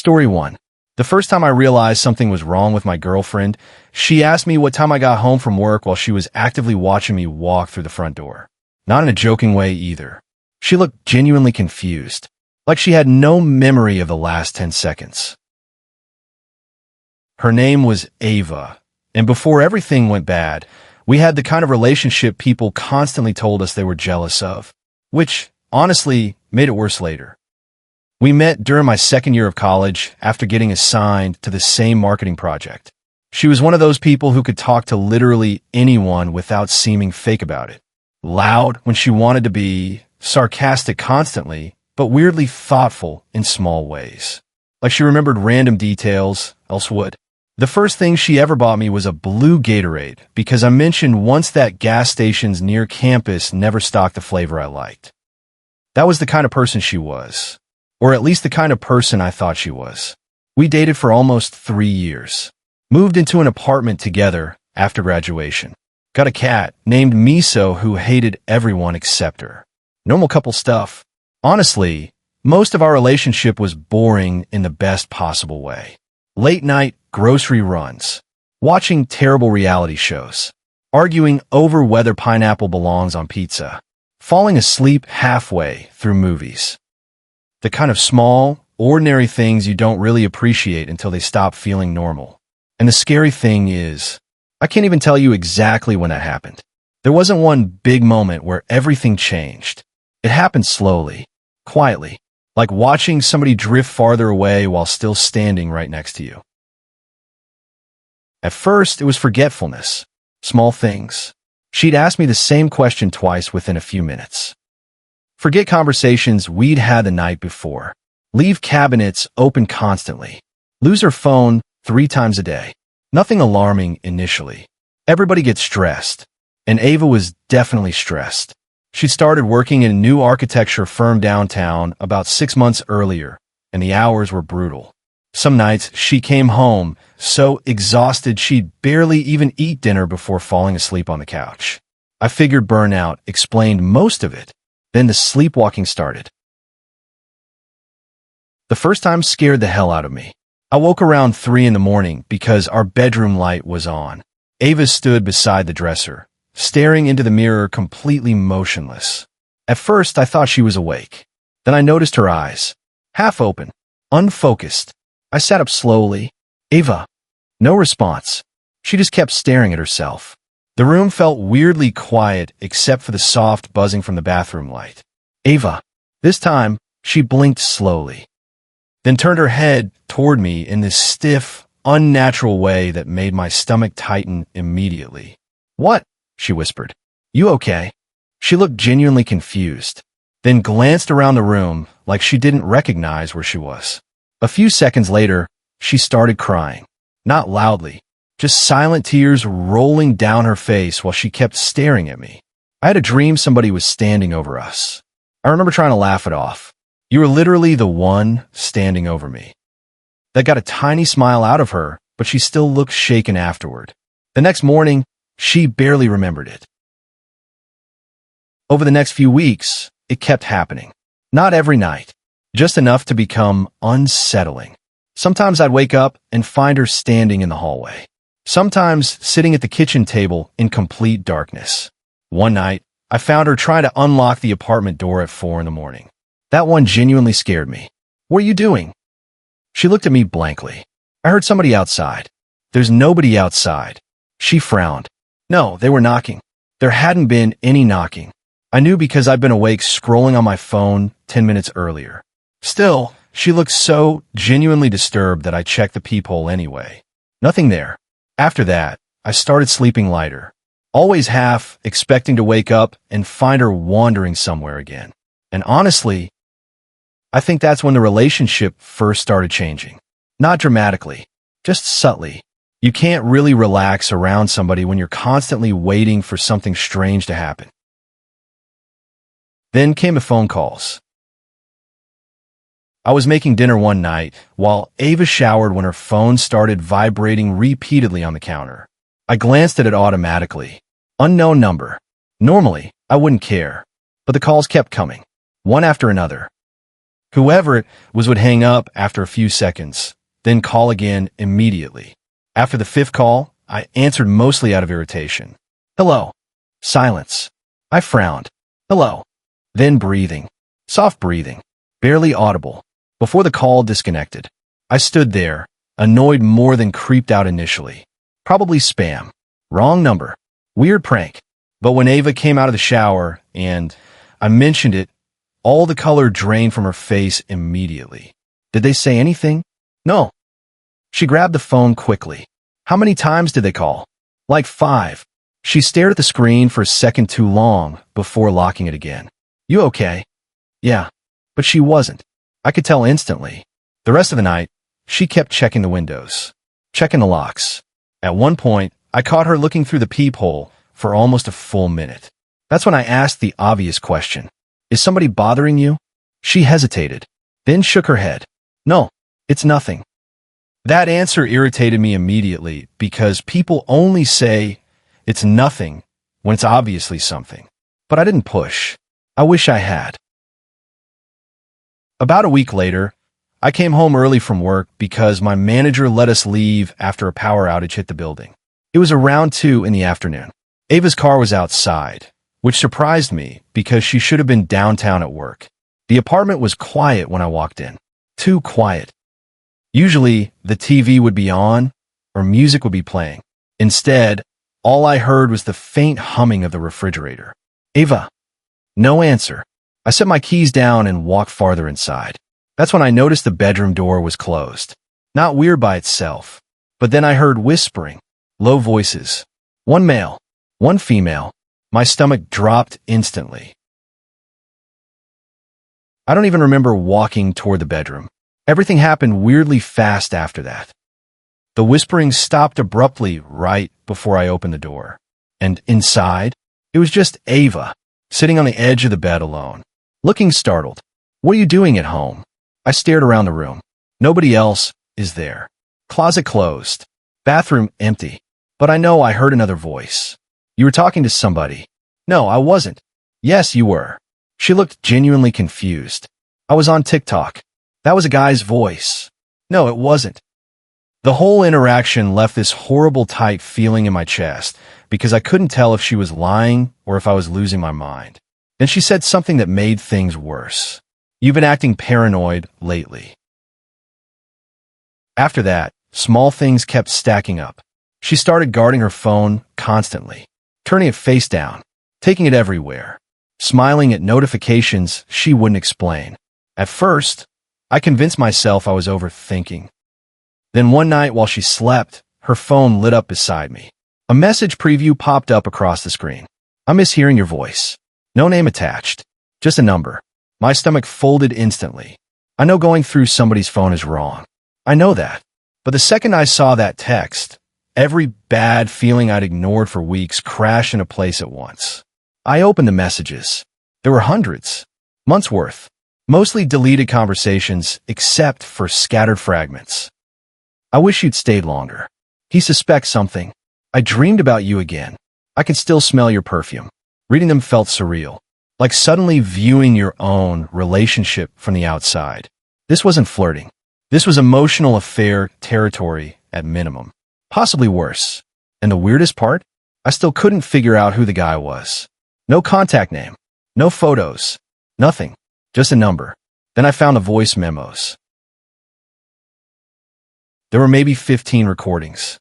Story 1. The first time I realized something was wrong with my girlfriend, she asked me what time I got home from work while she was actively watching me walk through the front door. Not in a joking way either. She looked genuinely confused, like she had no memory of the last 10 seconds. Her name was Ava, and before everything went bad, we had the kind of relationship people constantly told us they were jealous of, which, honestly, made it worse later. We met during my second year of college after getting assigned to the same marketing project. She was one of those people who could talk to literally anyone without seeming fake about it. Loud when she wanted to be, sarcastic constantly, but weirdly thoughtful in small ways. Like she remembered random details, else would. The first thing she ever bought me was a blue Gatorade because I mentioned once that gas stations near campus never stocked the flavor I liked. That was the kind of person she was. Or at least the kind of person I thought she was. We dated for almost 3 years. Moved into an apartment together after graduation. Got a cat named Miso who hated everyone except her. Normal couple stuff. Honestly, most of our relationship was boring in the best possible way. Late night grocery runs. Watching terrible reality shows. Arguing over whether pineapple belongs on pizza. Falling asleep halfway through movies. The kind of small, ordinary things you don't really appreciate until they stop feeling normal. And the scary thing is, I can't even tell you exactly when that happened. There wasn't one big moment where everything changed. It happened slowly, quietly, like watching somebody drift farther away while still standing right next to you. At first, it was forgetfulness, small things. She'd ask me the same question twice within a few minutes. Forget conversations we'd had the night before. Leave cabinets open constantly. Lose her phone 3 times a day. Nothing alarming initially. Everybody gets stressed. And Ava was definitely stressed. She started working in a new architecture firm downtown about 6 months earlier, and the hours were brutal. Some nights she came home so exhausted she'd barely even eat dinner before falling asleep on the couch. I figured burnout explained most of it. Then the sleepwalking started. The first time scared the hell out of me. I woke around 3 in the morning because our bedroom light was on. Ava stood beside the dresser, staring into the mirror completely motionless. At first, I thought she was awake. Then I noticed her eyes, half open, unfocused. I sat up slowly. Ava. No response. She just kept staring at herself. The room felt weirdly quiet except for the soft buzzing from the bathroom light. Ava. This time, she blinked slowly, then turned her head toward me in this stiff, unnatural way that made my stomach tighten immediately. What? She whispered. You okay? She looked genuinely confused, then glanced around the room like she didn't recognize where she was. A few seconds later, she started crying. Not loudly. Just silent tears rolling down her face while she kept staring at me. I had a dream somebody was standing over us. I remember trying to laugh it off. You were literally the one standing over me. That got a tiny smile out of her, but she still looked shaken afterward. The next morning, she barely remembered it. Over the next few weeks, it kept happening. Not every night, just enough to become unsettling. Sometimes I'd wake up and find her standing in the hallway. Sometimes sitting at the kitchen table in complete darkness. One night, I found her trying to unlock the apartment door at 4 in the morning. That one genuinely scared me. What are you doing? She looked at me blankly. I heard somebody outside. There's nobody outside. She frowned. No, they were knocking. There hadn't been any knocking. I knew because I'd been awake scrolling on my phone 10 minutes earlier. Still, she looked so genuinely disturbed that I checked the peephole anyway. Nothing there. After that, I started sleeping lighter, always half expecting to wake up and find her wandering somewhere again. And honestly, I think that's when the relationship first started changing. Not dramatically, just subtly. You can't really relax around somebody when you're constantly waiting for something strange to happen. Then came the phone calls. I was making dinner one night while Ava showered when her phone started vibrating repeatedly on the counter. I glanced at it automatically. Unknown number. Normally, I wouldn't care, but the calls kept coming, one after another. Whoever it was would hang up after a few seconds, then call again immediately. After the fifth call, I answered mostly out of irritation. Hello. Silence. I frowned. Hello. Then breathing. Soft breathing. Barely audible. Before the call disconnected, I stood there, annoyed more than creeped out initially. Probably spam. Wrong number. Weird prank. But when Ava came out of the shower and I mentioned it, all the color drained from her face immediately. Did they say anything? No. She grabbed the phone quickly. How many times did they call? Like 5. She stared at the screen for a second too long before locking it again. You okay? Yeah. But she wasn't. I could tell instantly. The rest of the night, she kept checking the windows, checking the locks. At one point, I caught her looking through the peephole for almost a full minute. That's when I asked the obvious question. Is somebody bothering you? She hesitated, then shook her head. No, it's nothing. That answer irritated me immediately because people only say it's nothing when it's obviously something. But I didn't push. I wish I had. About a week later, I came home early from work because my manager let us leave after a power outage hit the building. It was around 2 in the afternoon. Ava's car was outside, which surprised me because she should have been downtown at work. The apartment was quiet when I walked in. Too quiet. Usually, the TV would be on or music would be playing. Instead, all I heard was the faint humming of the refrigerator. Ava. No answer. I set my keys down and walked farther inside. That's when I noticed the bedroom door was closed. Not weird by itself. But then I heard whispering, low voices. One male, one female. My stomach dropped instantly. I don't even remember walking toward the bedroom. Everything happened weirdly fast after that. The whispering stopped abruptly right before I opened the door. And inside, it was just Ava, sitting on the edge of the bed alone, looking startled. What are you doing at home? I stared around the room. Nobody else is there. Closet closed. Bathroom empty. But I know I heard another voice. You were talking to somebody. No, I wasn't. Yes, you were. She looked genuinely confused. I was on TikTok. That was a guy's voice. No, it wasn't. The whole interaction left this horrible tight feeling in my chest because I couldn't tell if she was lying or if I was losing my mind. Then she said something that made things worse. You've been acting paranoid lately. After that, small things kept stacking up. She started guarding her phone constantly, turning it face down, taking it everywhere, smiling at notifications she wouldn't explain. At first, I convinced myself I was overthinking. Then one night while she slept, her phone lit up beside me. A message preview popped up across the screen. I miss hearing your voice. No name attached. Just a number. My stomach folded instantly. I know going through somebody's phone is wrong. I know that. But the second I saw that text, every bad feeling I'd ignored for weeks crashed into place at once. I opened the messages. There were hundreds. Months worth. Mostly deleted conversations, except for scattered fragments. I wish you'd stayed longer. He suspects something. I dreamed about you again. I can still smell your perfume. Reading them felt surreal, like suddenly viewing your own relationship from the outside. This wasn't flirting. This was emotional affair territory at minimum. Possibly worse. And the weirdest part? I still couldn't figure out who the guy was. No contact name. No photos. Nothing. Just a number. Then I found the voice memos. There were maybe 15 recordings.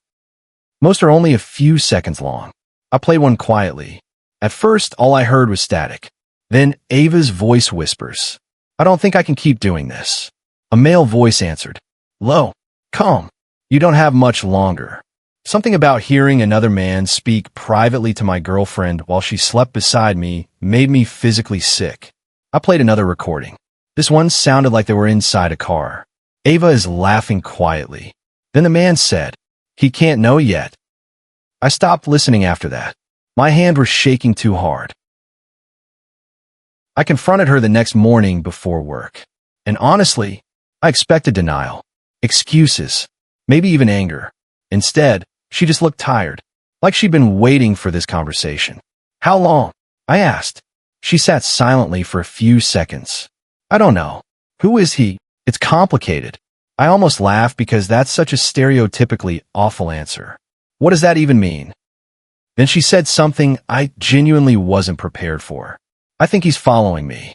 Most are only a few seconds long. I played one quietly. At first, all I heard was static. Then Ava's voice whispers. I don't think I can keep doing this. A male voice answered. Low. Calm. You don't have much longer. Something about hearing another man speak privately to my girlfriend while she slept beside me made me physically sick. I played another recording. This one sounded like they were inside a car. Ava is laughing quietly. Then the man said, he can't know yet. I stopped listening after that. My hand was shaking too hard. I confronted her the next morning before work. And honestly, I expected denial, excuses, maybe even anger. Instead, she just looked tired, like she'd been waiting for this conversation. How long? I asked. She sat silently for a few seconds. I don't know. Who is he? It's complicated. I almost laugh because that's such a stereotypically awful answer. What does that even mean? Then she said something I genuinely wasn't prepared for. I think he's following me.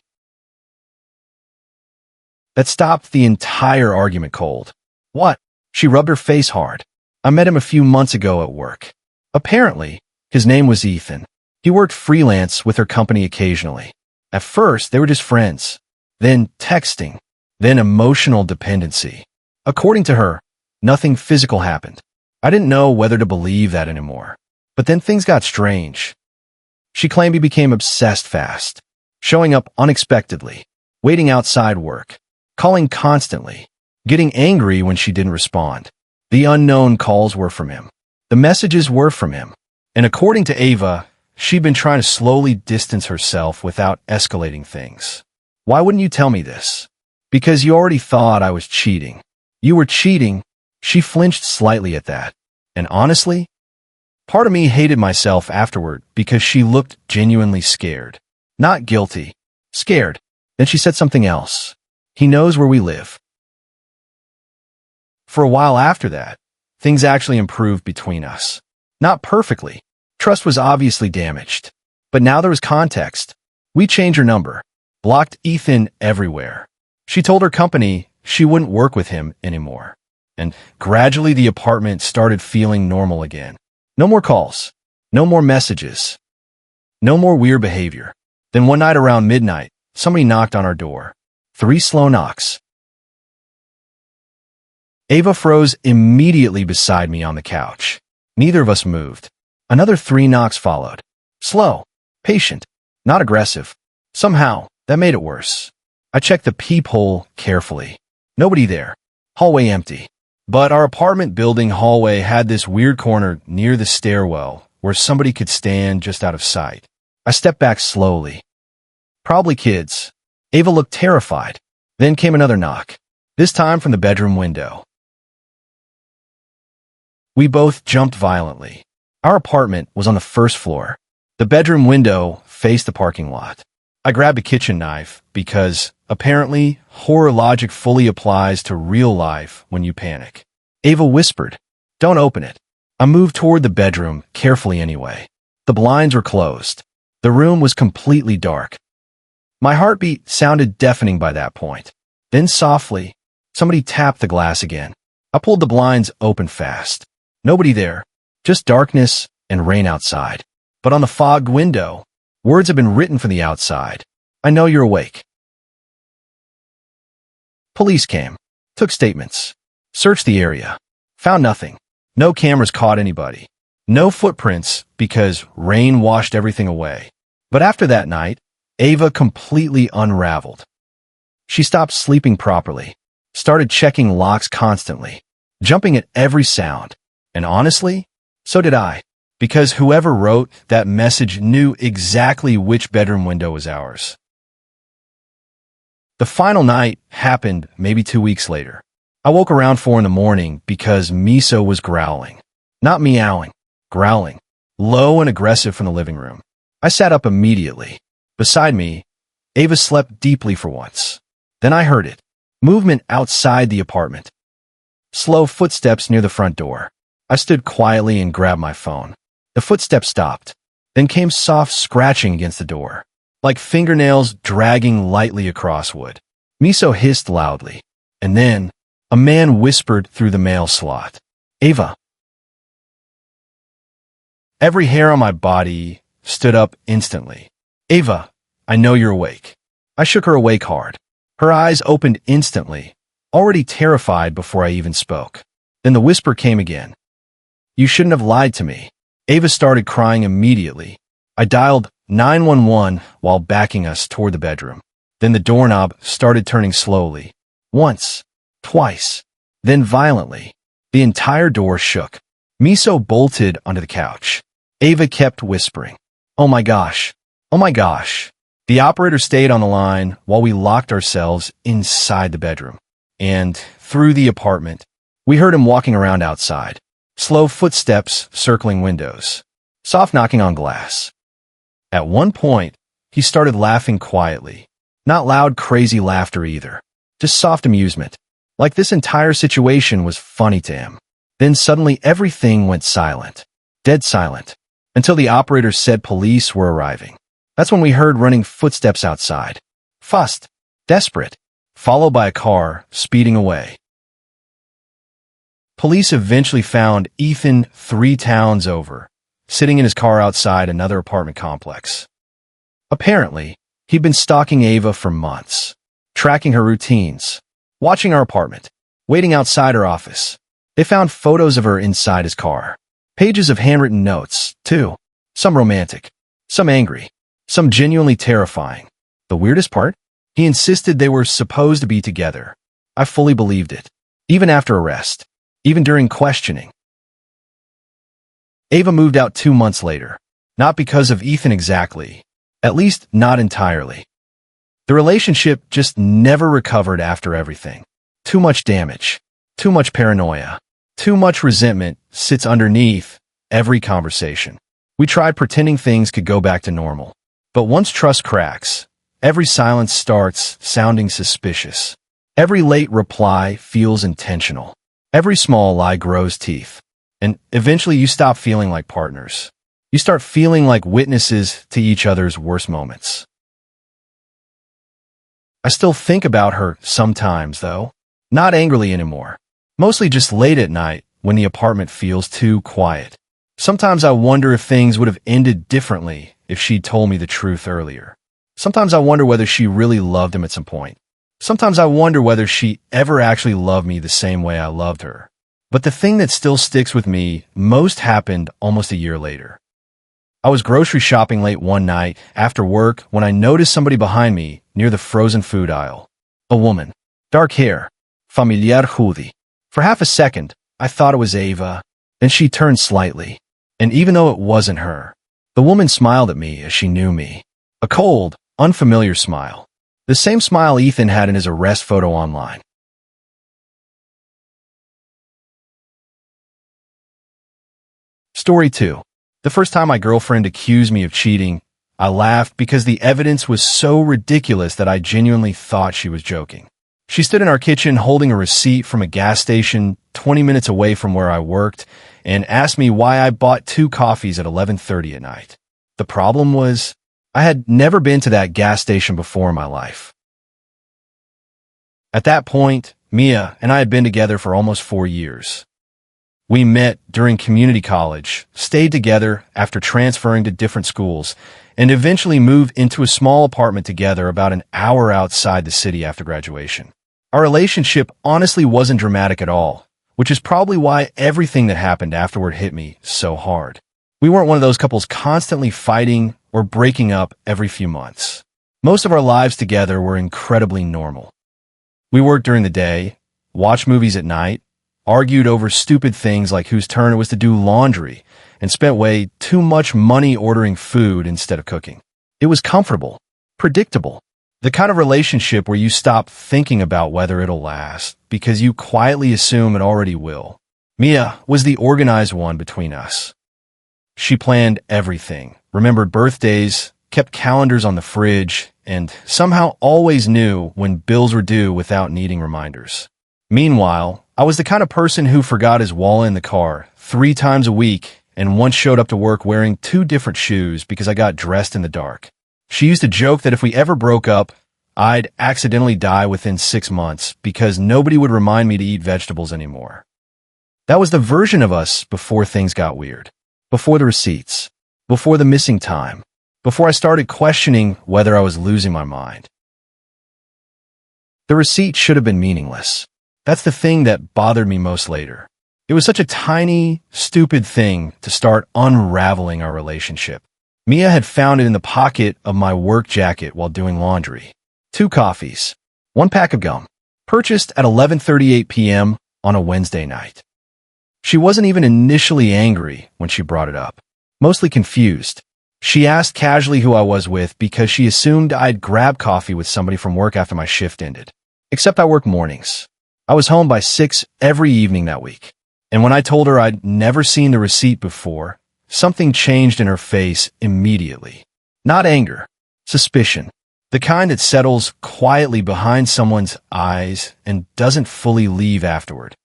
That stopped the entire argument cold. What? She rubbed her face hard. I met him a few months ago at work. Apparently, his name was Ethan. He worked freelance with her company occasionally. At first, they were just friends. Then texting. Then emotional dependency. According to her, nothing physical happened. I didn't know whether to believe that anymore. But then things got strange. She claimed he became obsessed fast, showing up unexpectedly, waiting outside work, calling constantly, getting angry when she didn't respond. The unknown calls were from him. The messages were from him. And according to Ava, she'd been trying to slowly distance herself without escalating things. Why wouldn't you tell me this? Because you already thought I was cheating. You were cheating. She flinched slightly at that. And honestly, part of me hated myself afterward because she looked genuinely scared. Not guilty. Scared. Then she said something else. He knows where we live. For a while after that, things actually improved between us. Not perfectly. Trust was obviously damaged. But now there was context. We changed her number. Blocked Ethan everywhere. She told her company she wouldn't work with him anymore. And gradually the apartment started feeling normal again. No more calls. No more messages. No more weird behavior. Then one night around midnight, somebody knocked on our door. 3 slow knocks. Ava froze immediately beside me on the couch. Neither of us moved. Another 3 knocks followed. Slow. Patient. Not aggressive. Somehow, that made it worse. I checked the peephole carefully. Nobody there. Hallway empty. But our apartment building hallway had this weird corner near the stairwell where somebody could stand just out of sight. I stepped back slowly. Probably kids. Ava looked terrified. Then came another knock. This time from the bedroom window. We both jumped violently. Our apartment was on the first floor. The bedroom window faced the parking lot. I grabbed a kitchen knife because, apparently, horror logic fully applies to real life when you panic. Ava whispered, "Don't open it." I moved toward the bedroom, carefully anyway. The blinds were closed. The room was completely dark. My heartbeat sounded deafening by that point. Then softly, somebody tapped the glass again. I pulled the blinds open fast. Nobody there, just darkness and rain outside. But on the fogged window, words had been written from the outside. "I know you're awake." Police came, took statements, searched the area, found nothing. No cameras caught anybody. No footprints because rain washed everything away. But after that night, Ava completely unraveled. She stopped sleeping properly, started checking locks constantly, jumping at every sound. And honestly, so did I, because whoever wrote that message knew exactly which bedroom window was ours. The final night happened maybe 2 weeks later. I woke around 4 in the morning because Miso was growling. Not meowing, growling, low and aggressive from the living room. I sat up immediately. Beside me, Ava slept deeply for once. Then I heard it. Movement outside the apartment. Slow footsteps near the front door. I stood quietly and grabbed my phone. The footsteps stopped. Then came soft scratching against the door, like fingernails dragging lightly across wood. Miso hissed loudly. And then, a man whispered through the mail slot. "Ava." Every hair on my body stood up instantly. "Ava, I know you're awake." I shook her awake hard. Her eyes opened instantly, already terrified before I even spoke. Then the whisper came again. "You shouldn't have lied to me." Ava started crying immediately. I dialed 911 while backing us toward the bedroom. Then the doorknob started turning slowly. Once, twice, then violently. The entire door shook. Miso bolted onto the couch. Ava kept whispering, "Oh my gosh. Oh my gosh." The operator stayed on the line while we locked ourselves inside the bedroom. And through the apartment, we heard him walking around outside. Slow footsteps circling windows. Soft knocking on glass. At one point, he started laughing quietly. Not loud, crazy laughter either. just soft amusement. Like this entire situation was funny to him. Then suddenly everything went silent. Dead silent. Until the operator said police were arriving. That's when we heard running footsteps outside. Fast, desperate, followed by a car speeding away. Police eventually found Ethan 3 towns over, sitting in his car outside another apartment complex. Apparently, he'd been stalking Ava for months, tracking her routines, watching our apartment, waiting outside her office. They found photos of her inside his car. Pages of handwritten notes, too. Some romantic, some angry, some genuinely terrifying. The weirdest part? He insisted they were supposed to be together. I fully believed it. Even after arrest. Even during questioning. Ava moved out 2 months later. Not because of Ethan exactly. At least not entirely. The relationship just never recovered after everything. Too much damage. Too much paranoia. Too much resentment sits underneath every conversation. We tried pretending things could go back to normal. But once trust cracks, every silence starts sounding suspicious. Every late reply feels intentional. Every small lie grows teeth. And eventually you stop feeling like partners. You start feeling like witnesses to each other's worst moments. I still think about her sometimes, though. Not angrily anymore. Mostly just late at night when the apartment feels too quiet. Sometimes I wonder if things would have ended differently if she'd told me the truth earlier. Sometimes I wonder whether she really loved him at some point. Sometimes I wonder whether she ever actually loved me the same way I loved her. But the thing that still sticks with me most happened almost a year later. I was grocery shopping late one night after work when I noticed somebody behind me near the frozen food aisle. A woman. Dark hair. Familiar Judy. For half a second, I thought it was Ava. Then she turned slightly. And even though it wasn't her, the woman smiled at me as she knew me. A cold, unfamiliar smile. The same smile Ethan had in his arrest photo online. Story 2. The first time my girlfriend accused me of cheating, I laughed because the evidence was so ridiculous that I genuinely thought she was joking. She stood in our kitchen holding a receipt from a gas station 20 minutes away from where I worked and asked me why I bought 2 coffees at 11:30 at night. The problem was, I had never been to that gas station before in my life. At that point, Mia and I had been together for almost 4 years. We met during community college, stayed together after transferring to different schools, and eventually moved into a small apartment together about an hour outside the city after graduation. Our relationship honestly wasn't dramatic at all, which is probably why everything that happened afterward hit me so hard. We weren't one of those couples constantly fighting or breaking up every few months. Most of our lives together were incredibly normal. We worked during the day, watched movies at night, argued over stupid things like whose turn it was to do laundry, and spent way too much money ordering food instead of cooking. It was comfortable, predictable, the kind of relationship where you stop thinking about whether it'll last because you quietly assume it already will. Mia was the organized one between us. She planned everything, remembered birthdays, kept calendars on the fridge, and somehow always knew when bills were due without needing reminders. Meanwhile, I was the kind of person who forgot his wallet in the car 3 times a week and once showed up to work wearing 2 different shoes because I got dressed in the dark. She used to joke that if we ever broke up, I'd accidentally die within 6 months because nobody would remind me to eat vegetables anymore. That was the version of us before things got weird. Before the receipts. Before the missing time. Before I started questioning whether I was losing my mind. The receipt should have been meaningless. That's the thing that bothered me most later. It was such a tiny, stupid thing to start unraveling our relationship. Mia had found it in the pocket of my work jacket while doing laundry. 2 coffees. 1 pack of gum. Purchased at 11:38 p.m. on a Wednesday night. She wasn't even initially angry when she brought it up. Mostly confused. She asked casually who I was with because she assumed I'd grab coffee with somebody from work after my shift ended. Except I work mornings. I was home by 6 every evening that week. And when I told her I'd never seen the receipt before, something changed in her face immediately. Not anger. Suspicion. The kind that settles quietly behind someone's eyes and doesn't fully leave afterward.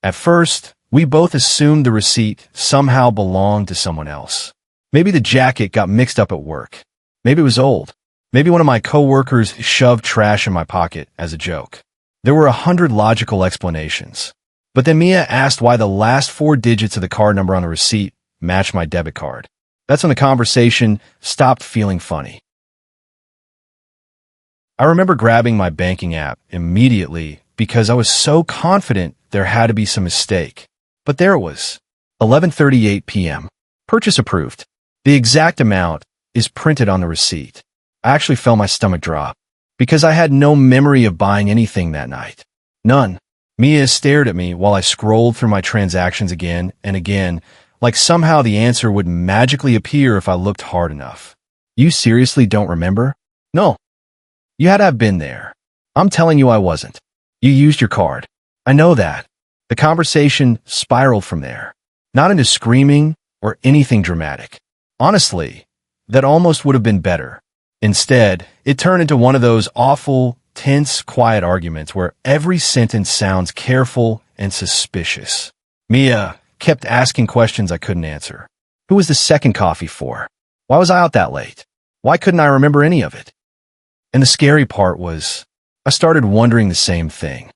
At first, we both assumed the receipt somehow belonged to someone else. Maybe the jacket got mixed up at work. Maybe it was old. Maybe one of my coworkers shoved trash in my pocket as a joke. There were 100 logical explanations. But then Mia asked why the last 4 digits of the card number on the receipt matched my debit card. That's when the conversation stopped feeling funny. I remember grabbing my banking app immediately because I was so confident there had to be some mistake. But there it was, 11:38 p.m. Purchase approved. The exact amount is printed on the receipt. I actually felt my stomach drop because I had no memory of buying anything that night. None. Mia stared at me while I scrolled through my transactions again and again, like somehow the answer would magically appear if I looked hard enough. You seriously don't remember? No. You had to have been there. I'm telling you I wasn't. You used your card. I know that. The conversation spiraled from there, not into screaming or anything dramatic. Honestly, that almost would have been better. Instead, it turned into one of those awful, tense, quiet arguments where every sentence sounds careful and suspicious. Mia kept asking questions I couldn't answer. Who was the second coffee for? Why was I out that late? Why couldn't I remember any of it? And the scary part was, I started wondering the same thing.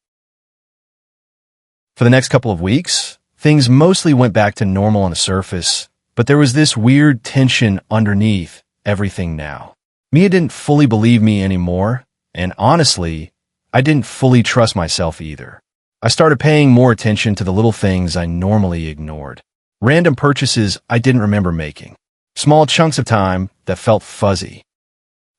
For the next couple of weeks, things mostly went back to normal on the surface, but there was this weird tension underneath everything now. Mia didn't fully believe me anymore, and honestly, I didn't fully trust myself either. I started paying more attention to the little things I normally ignored. Random purchases I didn't remember making. Small chunks of time that felt fuzzy.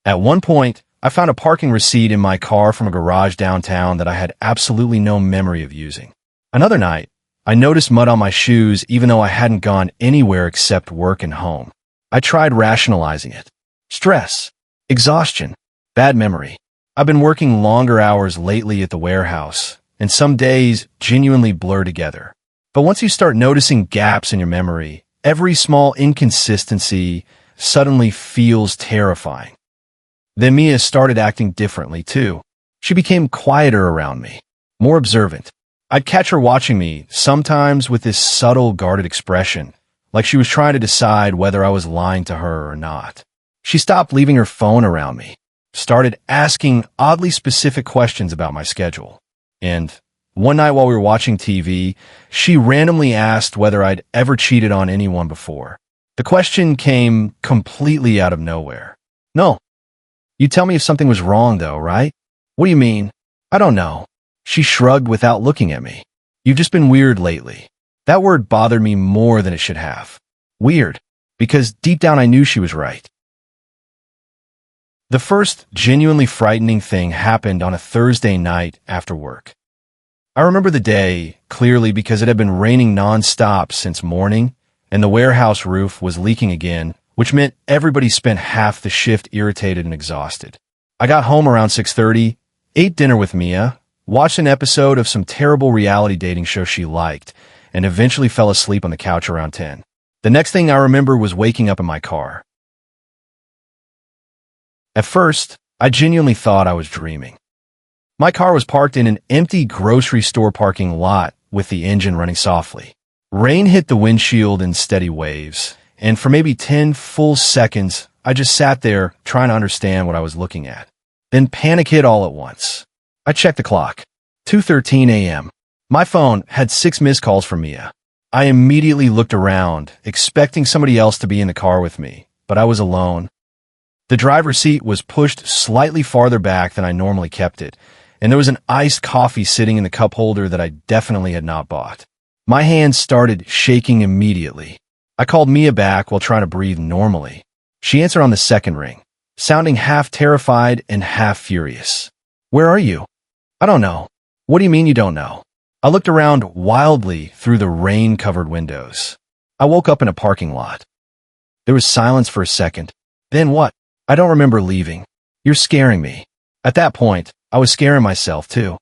At one point, I found a parking receipt in my car from a garage downtown that I had absolutely no memory of using. Another night, I noticed mud on my shoes even though I hadn't gone anywhere except work and home. I tried rationalizing it. Stress, exhaustion, bad memory. I've been working longer hours lately at the warehouse, and some days genuinely blur together. But once you start noticing gaps in your memory, every small inconsistency suddenly feels terrifying. Then Mia started acting differently too. She became quieter around me, more observant. I'd catch her watching me, sometimes with this subtle, guarded expression, like she was trying to decide whether I was lying to her or not. She stopped leaving her phone around me, started asking oddly specific questions about my schedule. And one night while we were watching TV, she randomly asked whether I'd ever cheated on anyone before. The question came completely out of nowhere. No. You tell me if something was wrong though, right? What do you mean? I don't know. She shrugged without looking at me. You've just been weird lately. That word bothered me more than it should have. Weird. Because deep down I knew she was right. The first genuinely frightening thing happened on a Thursday night after work. I remember the day clearly because it had been raining non-stop since morning, and the warehouse roof was leaking again, which meant everybody spent half the shift irritated and exhausted. I got home around 6:30, ate dinner with Mia, watched an episode of some terrible reality dating show she liked, and eventually fell asleep on the couch around 10. The next thing I remember was waking up in my car. At first, I genuinely thought I was dreaming. My car was parked in an empty grocery store parking lot with the engine running softly. Rain hit the windshield in steady waves, and for maybe 10 full seconds, I just sat there trying to understand what I was looking at. Then panic hit all at once. I checked the clock. 2:13 a.m. My phone had 6 missed calls from Mia. I immediately looked around, expecting somebody else to be in the car with me, but I was alone. The driver's seat was pushed slightly farther back than I normally kept it, and there was an iced coffee sitting in the cup holder that I definitely had not bought. My hands started shaking immediately. I called Mia back while trying to breathe normally. She answered on the second ring, sounding half terrified and half furious. Where are you? I don't know. What do you mean you don't know? I looked around wildly through the rain-covered windows. I woke up in a parking lot. There was silence for a second. Then what? I don't remember leaving. You're scaring me. At that point, I was scaring myself too.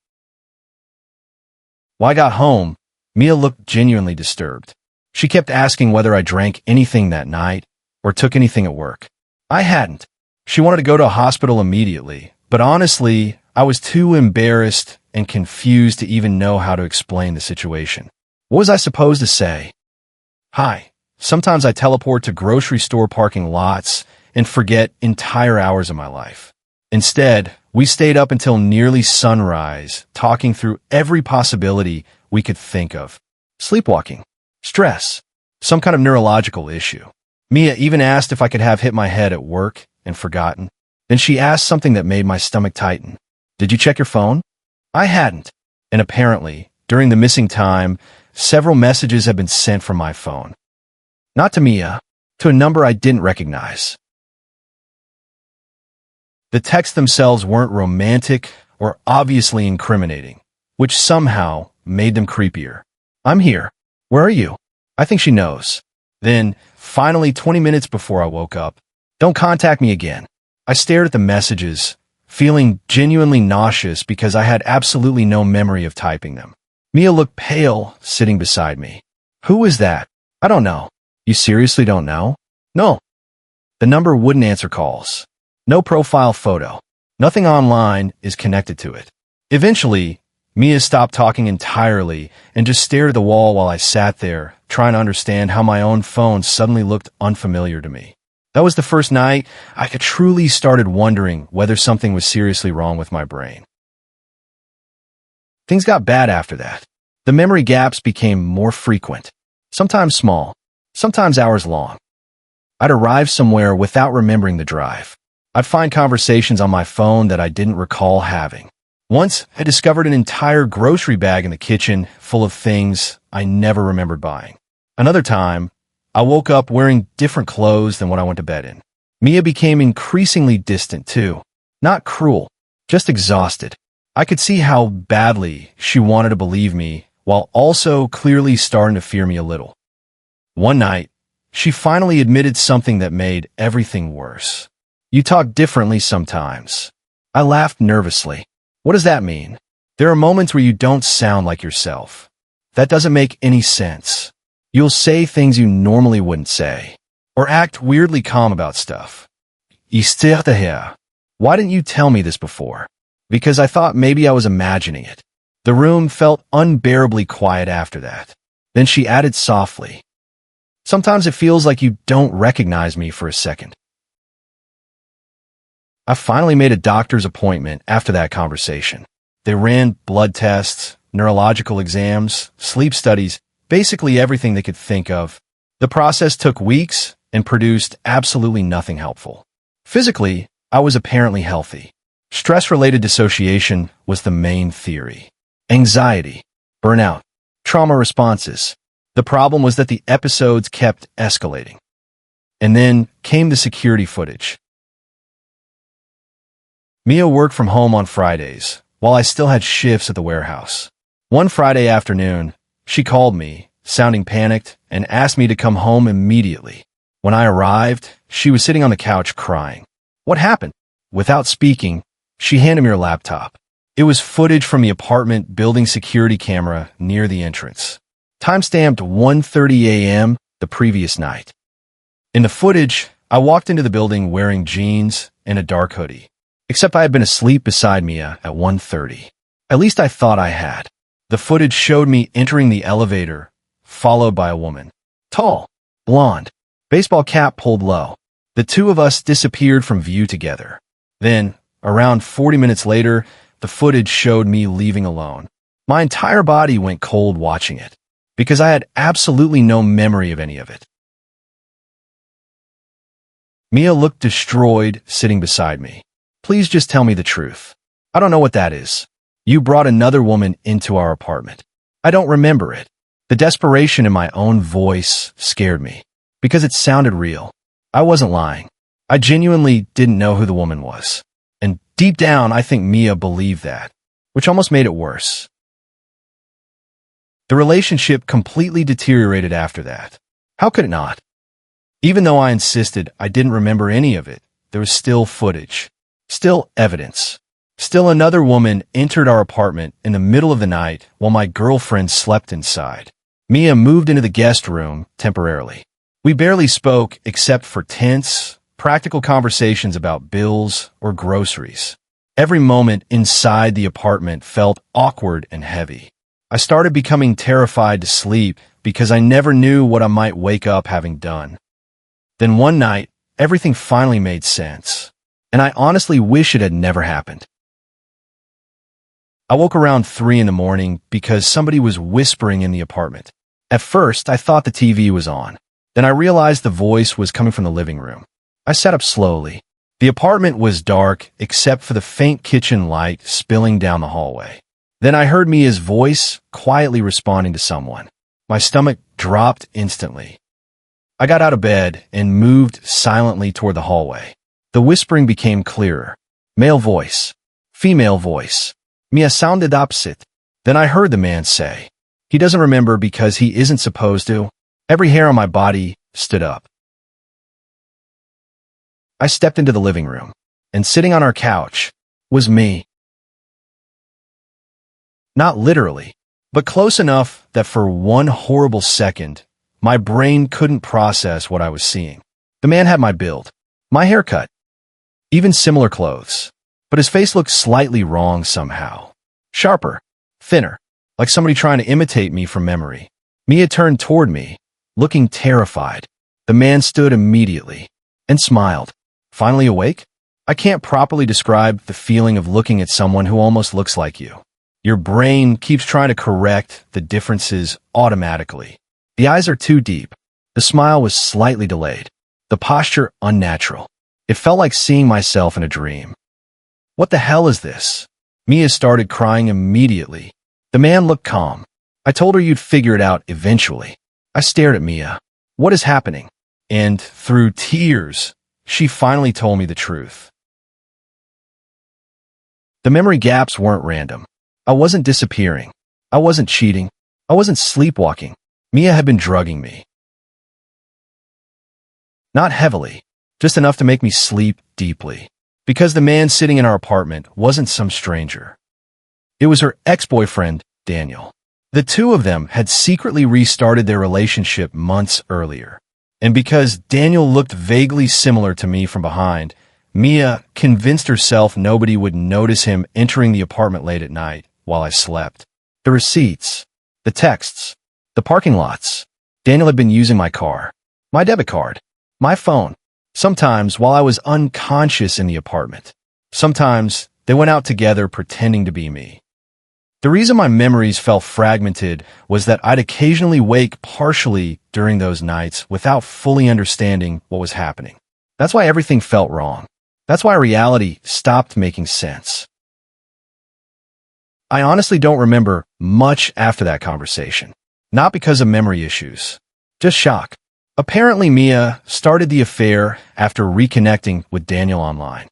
When I got home, Mia looked genuinely disturbed. She kept asking whether I drank anything that night or took anything at work. I hadn't. She wanted to go to a hospital immediately, but honestly, I was too embarrassed and confused to even know how to explain the situation. What was I supposed to say? Hi. Sometimes I teleport to grocery store parking lots and forget entire hours of my life. Instead, we stayed up until nearly sunrise, talking through every possibility we could think of. Sleepwalking, stress, some kind of neurological issue. Mia even asked if I could have hit my head at work and forgotten. Then she asked something that made my stomach tighten. Did you check your phone? I hadn't. And apparently, during the missing time, several messages had been sent from my phone. Not to Mia, to a number I didn't recognize. The texts themselves weren't romantic or obviously incriminating, which somehow made them creepier. I'm here. Where are you? I think she knows. Then, finally 20 minutes before I woke up, don't contact me again. I stared at the messages, feeling genuinely nauseous because I had absolutely no memory of typing them. Mia looked pale, sitting beside me. Who is that? I don't know. You seriously don't know? No. The number wouldn't answer calls. No profile photo. Nothing online is connected to it. Eventually, Mia stopped talking entirely and just stared at the wall while I sat there, trying to understand how my own phone suddenly looked unfamiliar to me. That was the first night I truly started wondering whether something was seriously wrong with my brain. Things got bad after that. The memory gaps became more frequent, sometimes small, sometimes hours long. I'd arrive somewhere without remembering the drive. I'd find conversations on my phone that I didn't recall having. Once, I discovered an entire grocery bag in the kitchen full of things I never remembered buying. Another time, I woke up wearing different clothes than what I went to bed in. Mia became increasingly distant too. Not cruel, just exhausted. I could see how badly she wanted to believe me, while also clearly starting to fear me a little. One night, she finally admitted something that made everything worse. You talk differently sometimes. I laughed nervously. What does that mean? There are moments where you don't sound like yourself. That doesn't make any sense. You'll say things you normally wouldn't say, or act weirdly calm about stuff. Why didn't you tell me this before? Because I thought maybe I was imagining it. The room felt unbearably quiet after that. Then she added softly, sometimes it feels like you don't recognize me for a second. I finally made a doctor's appointment after that conversation. They ran blood tests, neurological exams, sleep studies, basically everything they could think of. The process took weeks and produced absolutely nothing helpful. Physically, I was apparently healthy. Stress-related dissociation was the main theory. Anxiety, burnout, trauma responses. The problem was that the episodes kept escalating. And then came the security footage. Mia worked from home on Fridays, while I still had shifts at the warehouse. One Friday afternoon, she called me, sounding panicked, and asked me to come home immediately. When I arrived, she was sitting on the couch crying. What happened? Without speaking, she handed me her laptop. It was footage from the apartment building security camera near the entrance. Timestamped 1:30 a.m. the previous night. In the footage, I walked into the building wearing jeans and a dark hoodie. Except I had been asleep beside Mia at 1:30. At least I thought I had. The footage showed me entering the elevator, followed by a woman. Tall, blonde, baseball cap pulled low. The two of us disappeared from view together. Then, around 40 minutes later, the footage showed me leaving alone. My entire body went cold watching it, because I had absolutely no memory of any of it. Mia looked destroyed, sitting beside me. Please just tell me the truth. I don't know what that is. You brought another woman into our apartment. I don't remember it. The desperation in my own voice scared me, because it sounded real. I wasn't lying. I genuinely didn't know who the woman was. And deep down, I think Mia believed that, which almost made it worse. The relationship completely deteriorated after that. How could it not? Even though I insisted I didn't remember any of it, there was still footage. Still evidence. Still another woman entered our apartment in the middle of the night while my girlfriend slept inside. Mia moved into the guest room temporarily. We barely spoke except for tense, practical conversations about bills or groceries. Every moment inside the apartment felt awkward and heavy. I started becoming terrified to sleep because I never knew what I might wake up having done. Then one night, everything finally made sense, and I honestly wish it had never happened. I woke around 3 in the morning because somebody was whispering in the apartment. At first, I thought the TV was on. Then I realized the voice was coming from the living room. I sat up slowly. The apartment was dark except for the faint kitchen light spilling down the hallway. Then I heard Mia's voice quietly responding to someone. My stomach dropped instantly. I got out of bed and moved silently toward the hallway. The whispering became clearer. Male voice. Female voice. Mia sounded opposite. Then I heard the man say, "He doesn't remember because he isn't supposed to." Every hair on my body stood up. I stepped into the living room, and sitting on our couch was me. Not literally, but close enough that for one horrible second, my brain couldn't process what I was seeing. The man had my build, my haircut, even similar clothes, but his face looked slightly wrong somehow. Sharper, thinner, like somebody trying to imitate me from memory. Mia turned toward me, looking terrified. The man stood immediately and smiled. Finally awake? I can't properly describe the feeling of looking at someone who almost looks like you. Your brain keeps trying to correct the differences automatically. The eyes are too deep. The smile was slightly delayed. The posture unnatural. It felt like seeing myself in a dream. What the hell is this? Mia started crying immediately. The man looked calm. I told her you'd figure it out eventually. I stared at Mia. What is happening? And through tears, she finally told me the truth. The memory gaps weren't random. I wasn't disappearing. I wasn't cheating. I wasn't sleepwalking. Mia had been drugging me. Not heavily, just enough to make me sleep deeply. Because the man sitting in our apartment wasn't some stranger. It was her ex-boyfriend, Daniel. The two of them had secretly restarted their relationship months earlier. And because Daniel looked vaguely similar to me from behind, Mia convinced herself nobody would notice him entering the apartment late at night while I slept. The receipts, the texts, the parking lots. Daniel had been using my car, my debit card, my phone. Sometimes while I was unconscious in the apartment. Sometimes they went out together pretending to be me. The reason my memories felt fragmented was that I'd occasionally wake partially during those nights without fully understanding what was happening. That's why everything felt wrong. That's why reality stopped making sense. I honestly don't remember much after that conversation. Not because of memory issues. Just shock. Apparently, Mia started the affair after reconnecting with Daniel online.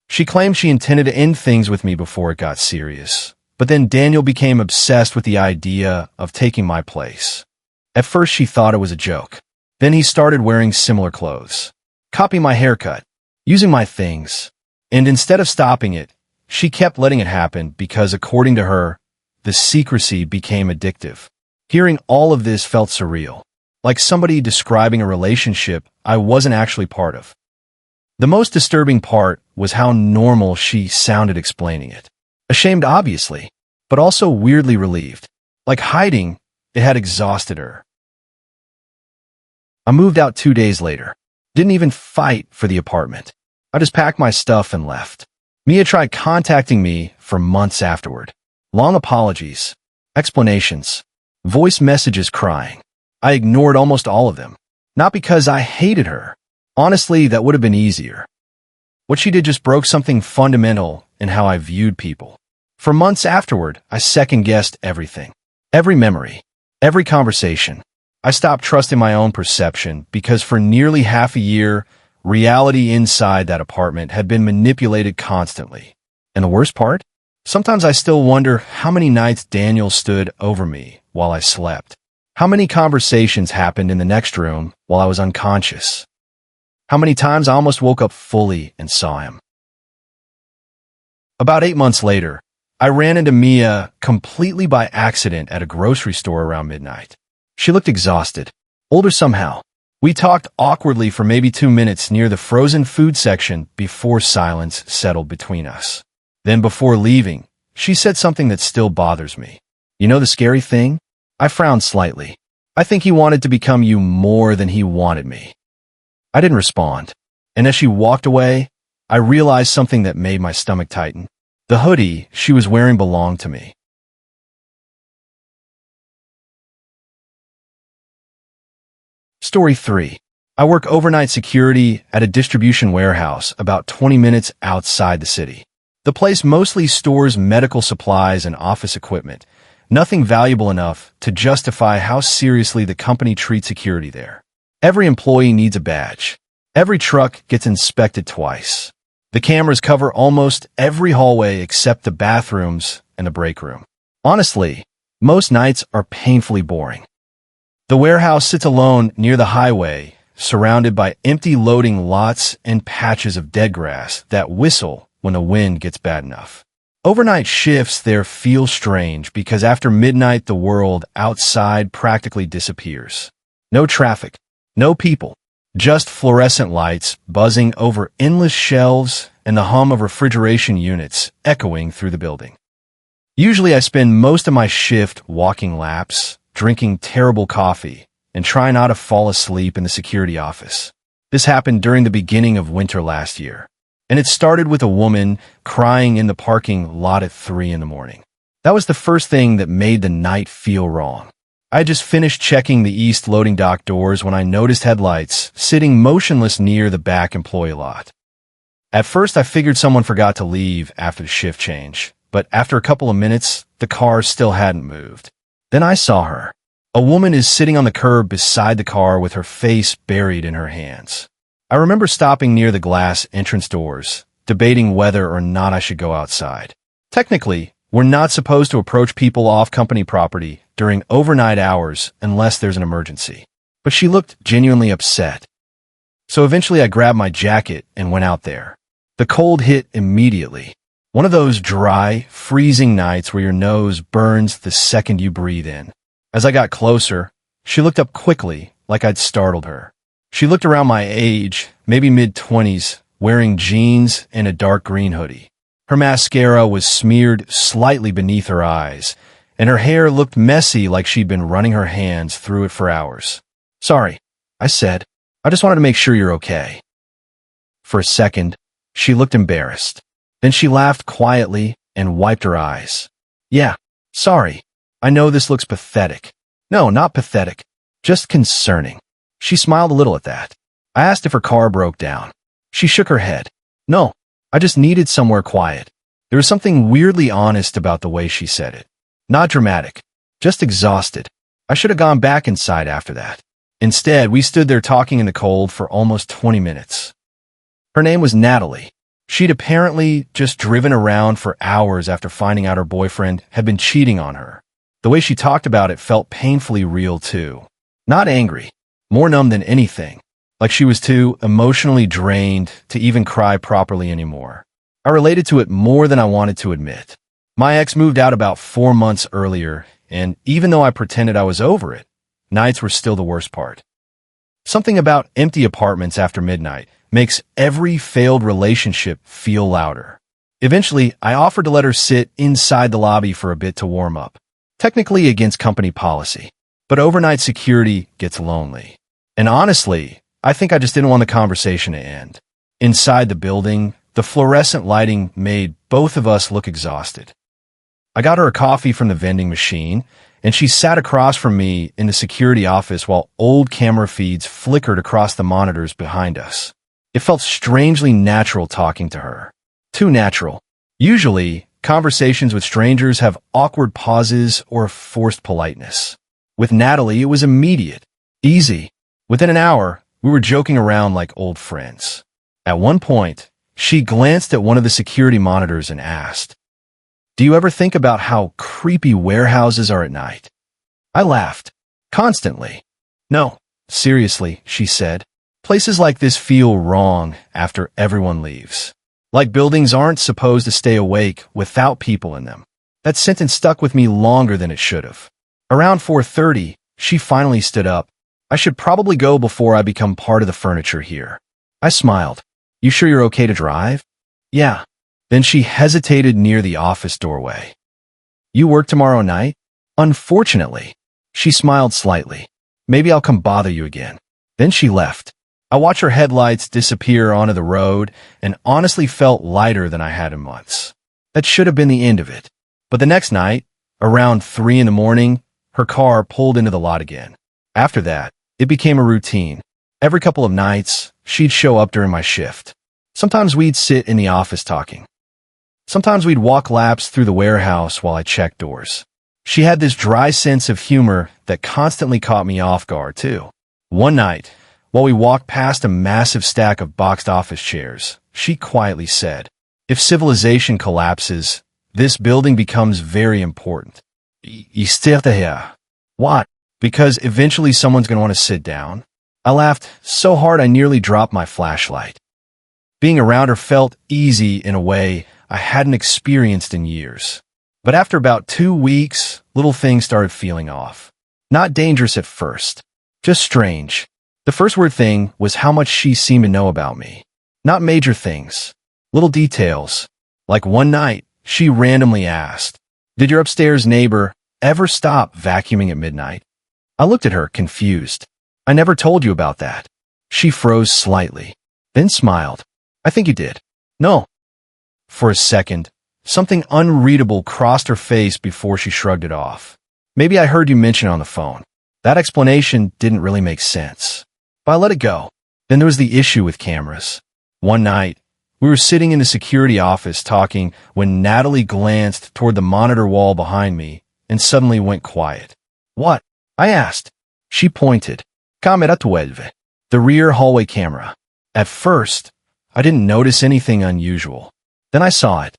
She claimed she intended to end things with me before it got serious. But then Daniel became obsessed with the idea of taking my place. At first, she thought it was a joke. Then he started wearing similar clothes, copying my haircut, using my things. And instead of stopping it, she kept letting it happen because, according to her, the secrecy became addictive. Hearing all of this felt surreal, like somebody describing a relationship I wasn't actually part of. The most disturbing part was how normal she sounded explaining it. Ashamed, obviously, but also weirdly relieved. Like hiding, it had exhausted her. I moved out 2 days later. Didn't even fight for the apartment. I just packed my stuff and left. Mia tried contacting me for months afterward. Long apologies, explanations, voice messages crying. I ignored almost all of them. Not because I hated her. Honestly, that would have been easier. What she did just broke something fundamental in how I viewed people. For months afterward, I second-guessed everything. Every memory, every conversation. I stopped trusting my own perception because for nearly half a year, reality inside that apartment had been manipulated constantly. And the worst part? Sometimes I still wonder how many nights Daniel stood over me while I slept. How many conversations happened in the next room while I was unconscious? How many times I almost woke up fully and saw him? About 8 months later, I ran into Mia completely by accident at a grocery store around midnight. She looked exhausted, older somehow, We talked awkwardly for maybe 2 minutes near the frozen food section before silence settled between us. Then before leaving, she said something that still bothers me. You know the scary thing? I frowned slightly. I think he wanted to become you more than he wanted me. I didn't respond. And as she walked away, I realized something that made my stomach tighten. The hoodie she was wearing belonged to me. Story 3. I work overnight security at a distribution warehouse about 20 minutes outside the city. The place mostly stores medical supplies and office equipment, nothing valuable enough to justify how seriously the company treats security there. Every employee needs a badge. Every truck gets inspected twice. The cameras cover almost every hallway except the bathrooms and the break room. Honestly, most nights are painfully boring. The warehouse sits alone near the highway, surrounded by empty loading lots and patches of dead grass that whistle when the wind gets bad enough. Overnight shifts there feel strange because after midnight the world outside practically disappears. No traffic, no people, just fluorescent lights buzzing over endless shelves and the hum of refrigeration units echoing through the building. Usually I spend most of my shift walking laps, drinking terrible coffee, and try not to fall asleep in the security office. This happened during the beginning of winter last year, and it started with a woman crying in the parking lot at 3 in the morning. That was the first thing that made the night feel wrong. I had just finished checking the east loading dock doors when I noticed headlights sitting motionless near the back employee lot. At first I figured someone forgot to leave after the shift change, but after a couple of minutes, the car still hadn't moved. Then I saw her. A woman is sitting on the curb beside the car with her face buried in her hands. I remember stopping near the glass entrance doors, debating whether or not I should go outside. Technically, we're not supposed to approach people off company property during overnight hours unless there's an emergency. But she looked genuinely upset. So eventually I grabbed my jacket and went out there. The cold hit immediately. One of those dry, freezing nights where your nose burns the second you breathe in. As I got closer, she looked up quickly, like I'd startled her. She looked around my age, maybe mid-20s, wearing jeans and a dark green hoodie. Her mascara was smeared slightly beneath her eyes, and her hair looked messy like she'd been running her hands through it for hours. "Sorry," I said. "I just wanted to make sure you're okay." For a second, she looked embarrassed. Then she laughed quietly and wiped her eyes. "Yeah, sorry. I know this looks pathetic." "No, not pathetic. Just concerning." She smiled a little at that. I asked if her car broke down. She shook her head. "No, I just needed somewhere quiet." There was something weirdly honest about the way she said it. Not dramatic, just exhausted. I should have gone back inside after that. Instead, we stood there talking in the cold for almost 20 minutes. Her name was Natalie. She'd apparently just driven around for hours after finding out her boyfriend had been cheating on her. The way she talked about it felt painfully real too. Not angry, more numb than anything, like she was too emotionally drained to even cry properly anymore. I related to it more than I wanted to admit. My ex moved out about 4 months earlier, and even though I pretended I was over it, nights were still the worst part. Something about empty apartments after midnight makes every failed relationship feel louder. Eventually, I offered to let her sit inside the lobby for a bit to warm up. Technically against company policy, but overnight security gets lonely. And honestly, I think I just didn't want the conversation to end. Inside the building, the fluorescent lighting made both of us look exhausted. I got her a coffee from the vending machine, and she sat across from me in the security office while old camera feeds flickered across the monitors behind us. It felt strangely natural talking to her. Too natural. Usually, conversations with strangers have awkward pauses or forced politeness. With Natalie, it was immediate, easy. Within an hour, we were joking around like old friends. At one point, she glanced at one of the security monitors and asked, "Do you ever think about how creepy warehouses are at night?" I laughed. Constantly. "No, seriously," she said. "Places like this feel wrong after everyone leaves. Like buildings aren't supposed to stay awake without people in them." That sentence stuck with me longer than it should have. Around 4:30, she finally stood up. I should probably go before I become part of the furniture here. I smiled. You sure you're okay to drive? Yeah. Then she hesitated near the office doorway. You work tomorrow night? Unfortunately. She smiled slightly. Maybe I'll come bother you again. Then she left. I watched her headlights disappear onto the road and honestly felt lighter than I had in months. That should have been the end of it. But the next night, around 3 in the morning, her car pulled into the lot again. After that, it became a routine. Every couple of nights, she'd show up during my shift. Sometimes we'd sit in the office talking. Sometimes we'd walk laps through the warehouse while I checked doors. She had this dry sense of humor that constantly caught me off guard, too. One night, while we walked past a massive stack of boxed office chairs, she quietly said, "If civilization collapses, this building becomes very important. You stay here." What? Because eventually someone's going to want to sit down? I laughed so hard I nearly dropped my flashlight. Being around her felt easy in a way I hadn't experienced in years. But after about 2 weeks, little things started feeling off. Not dangerous at first, just strange. The first weird thing was how much she seemed to know about me. Not major things, little details. Like one night, she randomly asked, "Did your upstairs neighbor ever stop vacuuming at midnight?" I looked at her, confused. "I never told you about that." She froze slightly, then smiled. "I think you did." "No." For a second, something unreadable crossed her face before she shrugged it off. "Maybe I heard you mention it on the phone." That explanation didn't really make sense, but I let it go. Then there was the issue with cameras. One night, we were sitting in the security office talking when Natalie glanced toward the monitor wall behind me and suddenly went quiet. "What?" I asked. She pointed. "Camera 12. The rear hallway camera." At first, I didn't notice anything unusual. Then I saw it.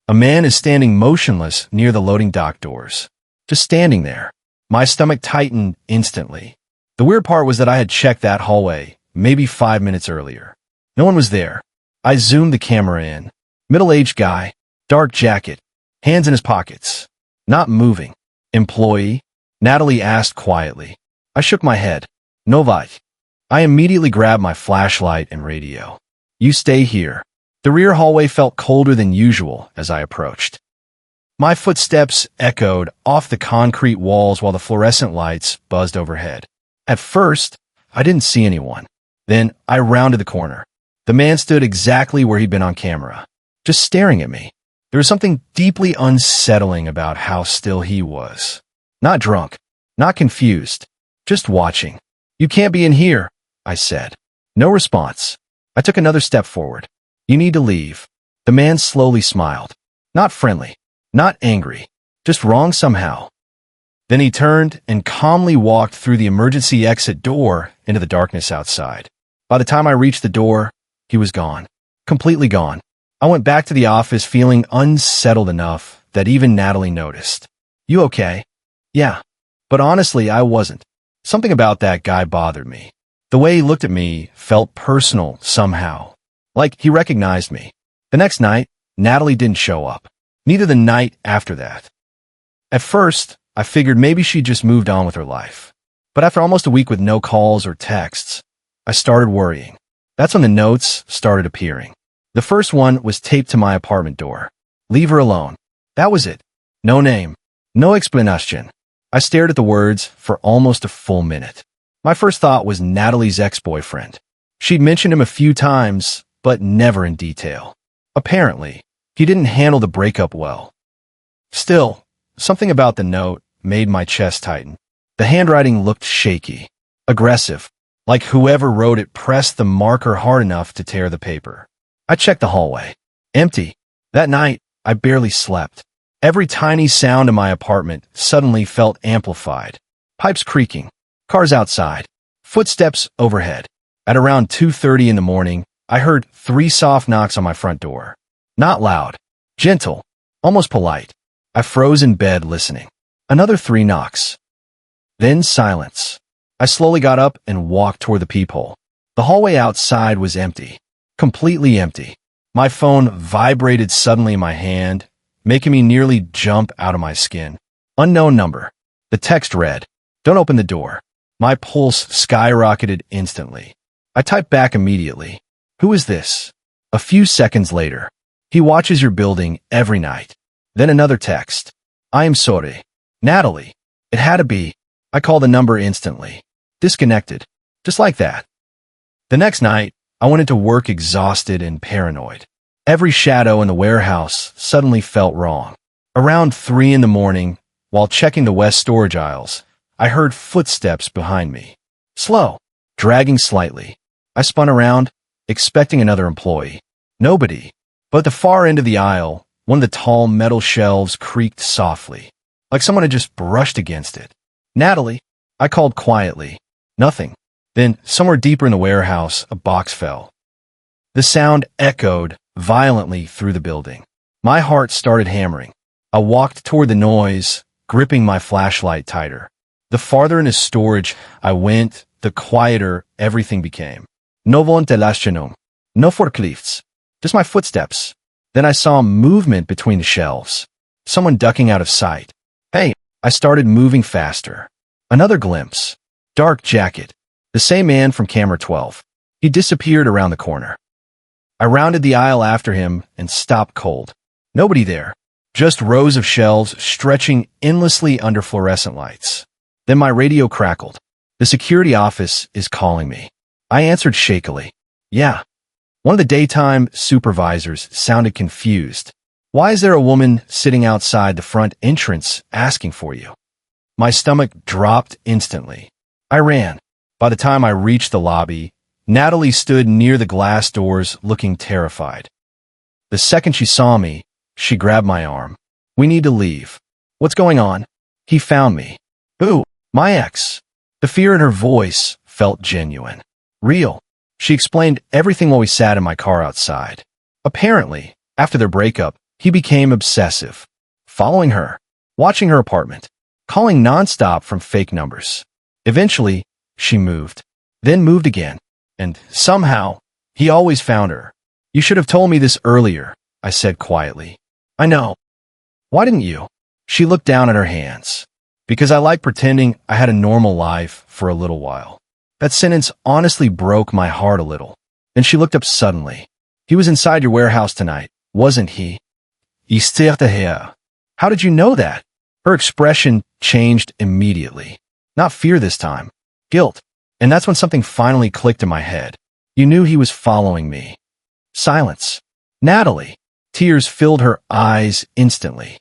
A man is standing motionless near the loading dock doors. Just standing there. My stomach tightened instantly. The weird part was that I had checked that hallway maybe 5 minutes earlier. No one was there. I zoomed the camera in. Middle-aged guy, dark jacket, hands in his pockets. Not moving. "Employee?" Natalie asked quietly. I shook my head. "Novak." I immediately grabbed my flashlight and radio. "You stay here." The rear hallway felt colder than usual as I approached. My footsteps echoed off the concrete walls while the fluorescent lights buzzed overhead. At first, I didn't see anyone. Then I rounded the corner. The man stood exactly where he'd been on camera, just staring at me. There was something deeply unsettling about how still he was. Not drunk, not confused, just watching. "You can't be in here," I said. No response. I took another step forward. "You need to leave." The man slowly smiled. Not friendly, not angry, just wrong somehow. Then he turned and calmly walked through the emergency exit door into the darkness outside. By the time I reached the door, he was gone. Completely gone. I went back to the office feeling unsettled enough that even Natalie noticed. "You okay?" "Yeah." But honestly, I wasn't. Something about that guy bothered me. The way he looked at me felt personal somehow. Like he recognized me. The next night, Natalie didn't show up. Neither the night after that. At first, I figured maybe she'd just moved on with her life. But after almost a week with no calls or texts, I started worrying. That's when the notes started appearing. The first one was taped to my apartment door. "Leave her alone." That was it. No name. No explanation. I stared at the words for almost a full minute. My first thought was Natalie's ex-boyfriend. She'd mentioned him a few times, but never in detail. Apparently, he didn't handle the breakup well. Still, something about the note made my chest tighten. The handwriting looked shaky, aggressive, like whoever wrote it pressed the marker hard enough to tear the paper. I checked the hallway. Empty. That night, I barely slept. Every tiny sound in my apartment suddenly felt amplified. Pipes creaking, cars outside, footsteps overhead. At around 2:30 in the morning, I heard 3 soft knocks on my front door. Not loud, gentle, almost polite. I froze in bed listening. Another 3 knocks. Then silence. I slowly got up and walked toward the peephole. The hallway outside was empty. Completely empty. My phone vibrated suddenly in my hand, making me nearly jump out of my skin. Unknown number. The text read, "Don't open the door. My pulse skyrocketed instantly. I typed back immediately. Who is this? A few seconds later. He watches your building every night. Then another text. I am sorry. Natalie. It had to be. I called the number instantly. Disconnected. Just like that. The next night, I went into work exhausted and paranoid. Every shadow in the warehouse suddenly felt wrong. Around 3 in the morning, while checking the west storage aisles, I heard footsteps behind me. Slow, dragging slightly. I spun around, expecting another employee. Nobody. But at the far end of the aisle, one of the tall metal shelves creaked softly, like someone had just brushed against it. Natalie, I called quietly. Nothing. Then, somewhere deeper in the warehouse, a box fell. The sound echoed violently through the building. My heart started hammering. I walked toward the noise, gripping my flashlight tighter. The farther into storage I went, the quieter everything became. No ventilación. No forklifts. Just my footsteps. Then I saw movement between the shelves. Someone ducking out of sight. Hey, I started moving faster. Another glimpse. Dark jacket. The same man from camera 12. He disappeared around the corner. I rounded the aisle after him and stopped cold. Nobody there. Just rows of shelves stretching endlessly under fluorescent lights. Then my radio crackled. The security office is calling me. I answered shakily. Yeah. One of the daytime supervisors sounded confused. Why is there a woman sitting outside the front entrance asking for you? My stomach dropped instantly. I ran. By the time I reached the lobby, Natalie stood near the glass doors looking terrified. The second she saw me, she grabbed my arm. We need to leave. What's going on? He found me. Who? My ex. The fear in her voice felt genuine. Real. She explained everything while we sat in my car outside. Apparently, after their breakup, he became obsessive. Following her, watching her apartment, calling nonstop from fake numbers. Eventually, she moved. Then moved again. And somehow, he always found her. You should have told me this earlier, I said quietly. I know. Why didn't you? She looked down at her hands. Because I like pretending I had a normal life for a little while. That sentence honestly broke my heart a little. Then she looked up suddenly. He was inside your warehouse tonight, wasn't he? Il était here. How did you know that? Her expression changed immediately. Not fear this time. Guilt. And that's when something finally clicked in my head. You knew he was following me. Silence. Natalie. Tears filled her eyes instantly.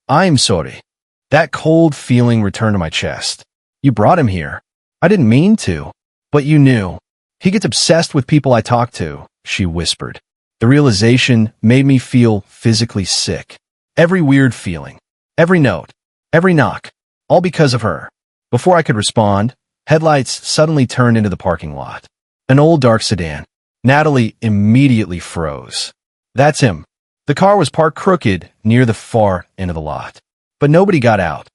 I'm sorry. That cold feeling returned to my chest. You brought him here. I didn't mean to. But you knew. He gets obsessed with people I talk to, she whispered. The realization made me feel physically sick. Every weird feeling. Every note. Every knock. All because of her. Before I could respond, headlights suddenly turned into the parking lot. An old dark sedan. Natalie immediately froze. That's him. The car was parked crooked near the far end of the lot. But nobody got out.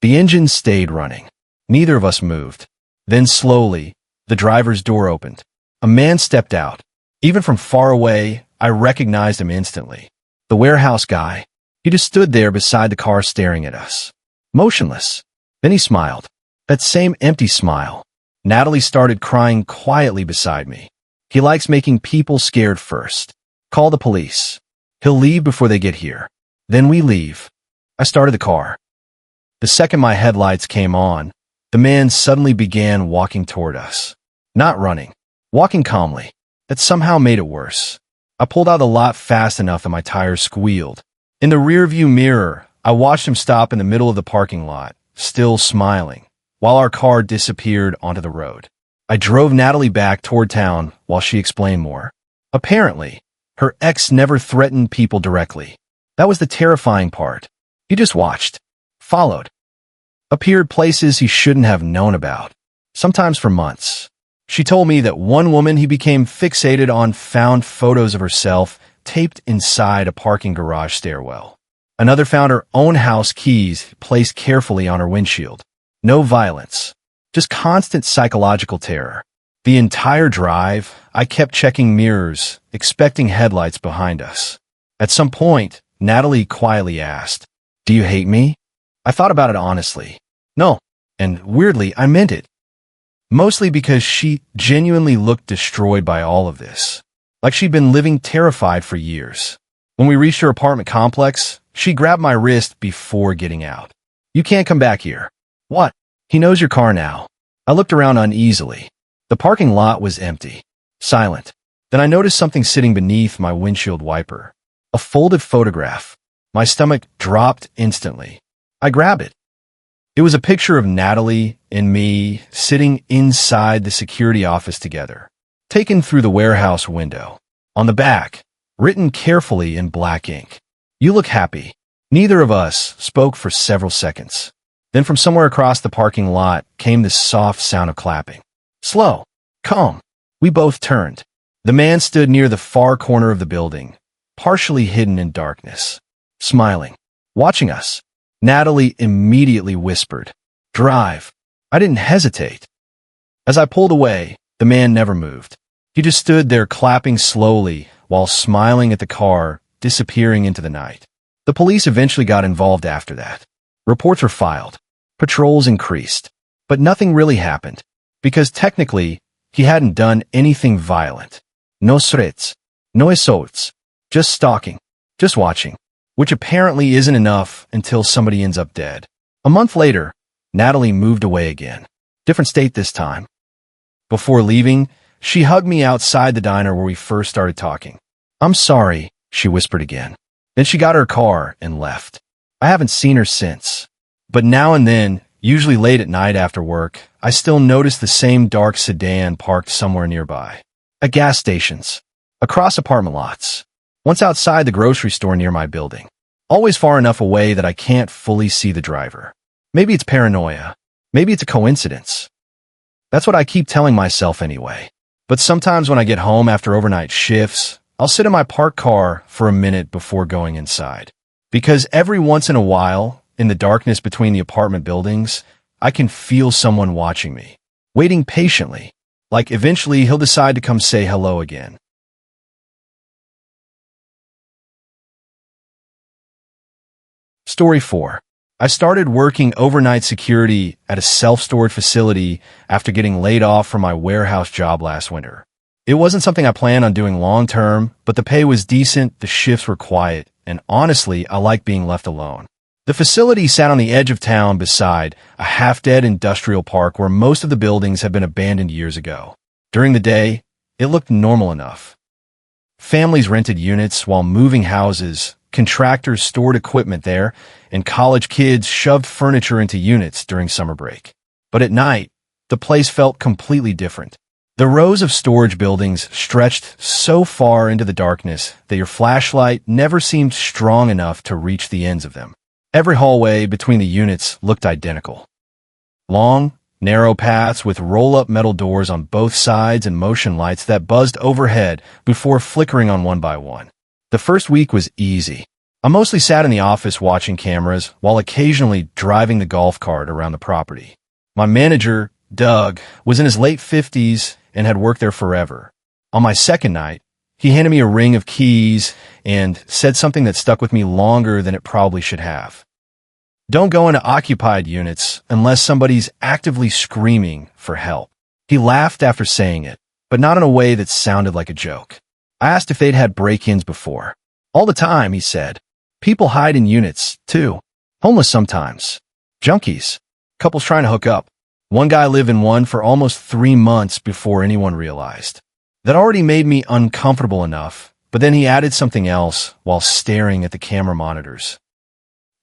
The engine stayed running. Neither of us moved. Then slowly, the driver's door opened. A man stepped out. Even from far away, I recognized him instantly. The warehouse guy. He just stood there beside the car staring at us. Motionless. Then he smiled. That same empty smile. Natalie started crying quietly beside me. He likes making people scared first. Call the police. He'll leave before they get here. Then we leave. I started the car. The second my headlights came on, the man suddenly began walking toward us. Not running. Walking calmly. That somehow made it worse. I pulled out of the lot fast enough that my tires squealed. In the rearview mirror, I watched him stop in the middle of the parking lot, still smiling, while our car disappeared onto the road. I drove Natalie back toward town while she explained more. Apparently, her ex never threatened people directly. That was the terrifying part. He just watched, followed, appeared places he shouldn't have known about, sometimes for months. She told me that one woman he became fixated on found photos of herself taped inside a parking garage stairwell. Another found her own house keys placed carefully on her windshield. No violence, just constant psychological terror. The entire drive, I kept checking mirrors, expecting headlights behind us. At some point, Natalie quietly asked, "Do you hate me?" I thought about it honestly. No, And weirdly, I meant it. Mostly because she genuinely looked destroyed by all of this. Like she'd been living terrified for years. When we reached her apartment complex, she grabbed my wrist before getting out. "You can't come back here." "What?" "He knows your car now." I looked around uneasily. The parking lot was empty. Silent. Then I noticed something sitting beneath my windshield wiper. A folded photograph. My stomach dropped instantly. I grabbed it. It was a picture of Natalie and me sitting inside the security office together, taken through the warehouse window. On the back, written carefully in black ink, "You look happy." Neither of us spoke for several seconds. Then from somewhere across the parking lot came this soft sound of clapping. Slow. Calm. We both turned. The man stood near the far corner of the building, partially hidden in darkness, smiling, watching us. Natalie immediately whispered, "Drive." I didn't hesitate. As I pulled away, the man never moved. He just stood there clapping slowly while smiling at the car disappearing into the night. The police eventually got involved after that. Reports were filed. Patrols increased. But nothing really happened, because technically, he hadn't done anything violent. No threats, no assaults, just stalking, just watching, which apparently isn't enough until somebody ends up dead. A month later, Natalie moved away again. Different state this time. Before leaving, she hugged me outside the diner where we first started talking. "I'm sorry," she whispered again. Then she got her car and left. I haven't seen her since. But now and then, usually late at night after work, I still notice the same dark sedan parked somewhere nearby. At gas stations, across apartment lots, once outside the grocery store near my building. Always far enough away that I can't fully see the driver. Maybe it's paranoia. Maybe it's a coincidence. That's what I keep telling myself anyway. But sometimes when I get home after overnight shifts, I'll sit in my parked car for a minute before going inside. Because every once in a while, in the darkness between the apartment buildings, I can feel someone watching me, waiting patiently, like eventually he'll decide to come say hello again. Story 4. I started working overnight security at a self-storage facility after getting laid off from my warehouse job last winter. It wasn't something I planned on doing long-term, but the pay was decent, the shifts were quiet, and honestly, I liked being left alone. The facility sat on the edge of town beside a half-dead industrial park where most of the buildings had been abandoned years ago. During the day, it looked normal enough. Families rented units while moving houses, contractors stored equipment there, and college kids shoved furniture into units during summer break. But at night, the place felt completely different. The rows of storage buildings stretched so far into the darkness that your flashlight never seemed strong enough to reach the ends of them. Every hallway between the units looked identical. Long, narrow paths with roll-up metal doors on both sides and motion lights that buzzed overhead before flickering on one by one. The first week was easy. I mostly sat in the office watching cameras while occasionally driving the golf cart around the property. My manager, Doug, was in his late 50s and had worked there forever. On my second night, he handed me a ring of keys and said something that stuck with me longer than it probably should have. Don't go into occupied units unless somebody's actively screaming for help. He laughed after saying it, but not in a way that sounded like a joke. I asked if they'd had break-ins before. All the time, he said. People hide in units, too. Homeless sometimes. Junkies. Couples trying to hook up. One guy lived in one for almost 3 months before anyone realized. That already made me uncomfortable enough, but then he added something else while staring at the camera monitors.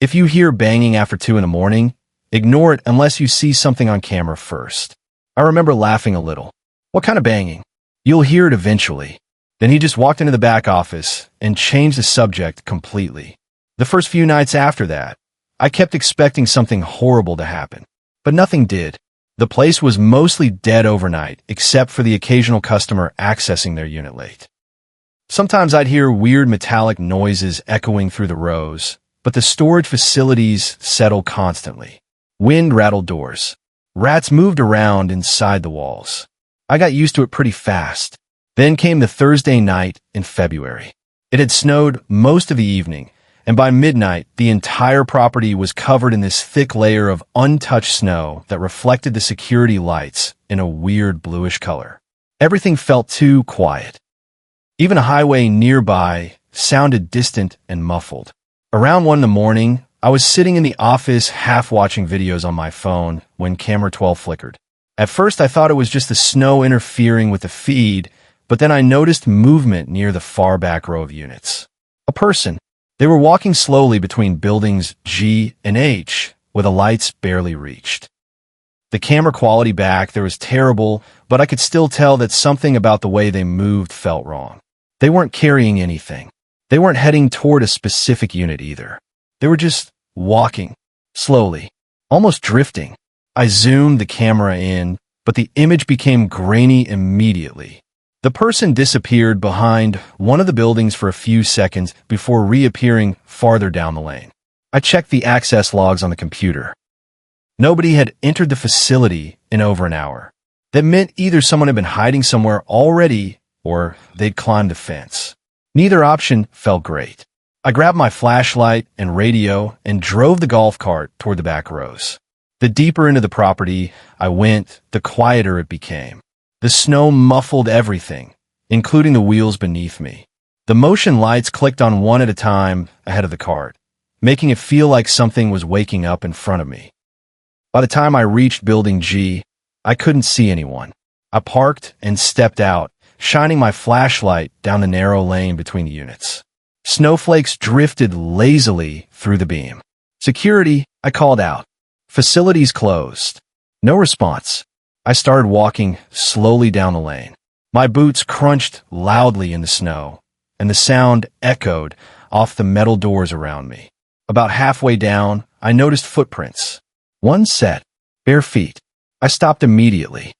If you hear banging after 2 in the morning, ignore it unless you see something on camera first. I remember laughing a little. What kind of banging? You'll hear it eventually. Then he just walked into the back office and changed the subject completely. The first few nights after that, I kept expecting something horrible to happen, but nothing did. The place was mostly dead overnight, except for the occasional customer accessing their unit late. Sometimes I'd hear weird metallic noises echoing through the rows, but the storage facilities settled constantly. Wind rattled doors. Rats moved around inside the walls. I got used to it pretty fast. Then came the Thursday night in February. It had snowed most of the evening, and by midnight, the entire property was covered in this thick layer of untouched snow that reflected the security lights in a weird bluish color. Everything felt too quiet. Even a highway nearby sounded distant and muffled. Around 1 in the morning, I was sitting in the office half watching videos on my phone when camera 12 flickered. At first, I thought it was just the snow interfering with the feed, but then I noticed movement near the far back row of units. A person. They were walking slowly between buildings G and H, where the lights barely reached. The camera quality back there was terrible, but I could still tell that something about the way they moved felt wrong. They weren't carrying anything. They weren't heading toward a specific unit either. They were just walking, slowly, almost drifting. I zoomed the camera in, but the image became grainy immediately. The person disappeared behind one of the buildings for a few seconds before reappearing farther down the lane. I checked the access logs on the computer. Nobody had entered the facility in over an hour. That meant either someone had been hiding somewhere already or they'd climbed the fence. Neither option felt great. I grabbed my flashlight and radio and drove the golf cart toward the back rows. The deeper into the property I went, the quieter it became. The snow muffled everything, including the wheels beneath me. The motion lights clicked on one at a time ahead of the cart, making it feel like something was waking up in front of me. By the time I reached Building G, I couldn't see anyone. I parked and stepped out, shining my flashlight down the narrow lane between the units. Snowflakes drifted lazily through the beam. Security, I called out. Facilities closed. No response. I started walking slowly down the lane. My boots crunched loudly in the snow, and the sound echoed off the metal doors around me. About halfway down, I noticed footprints. One set, bare feet. I stopped immediately.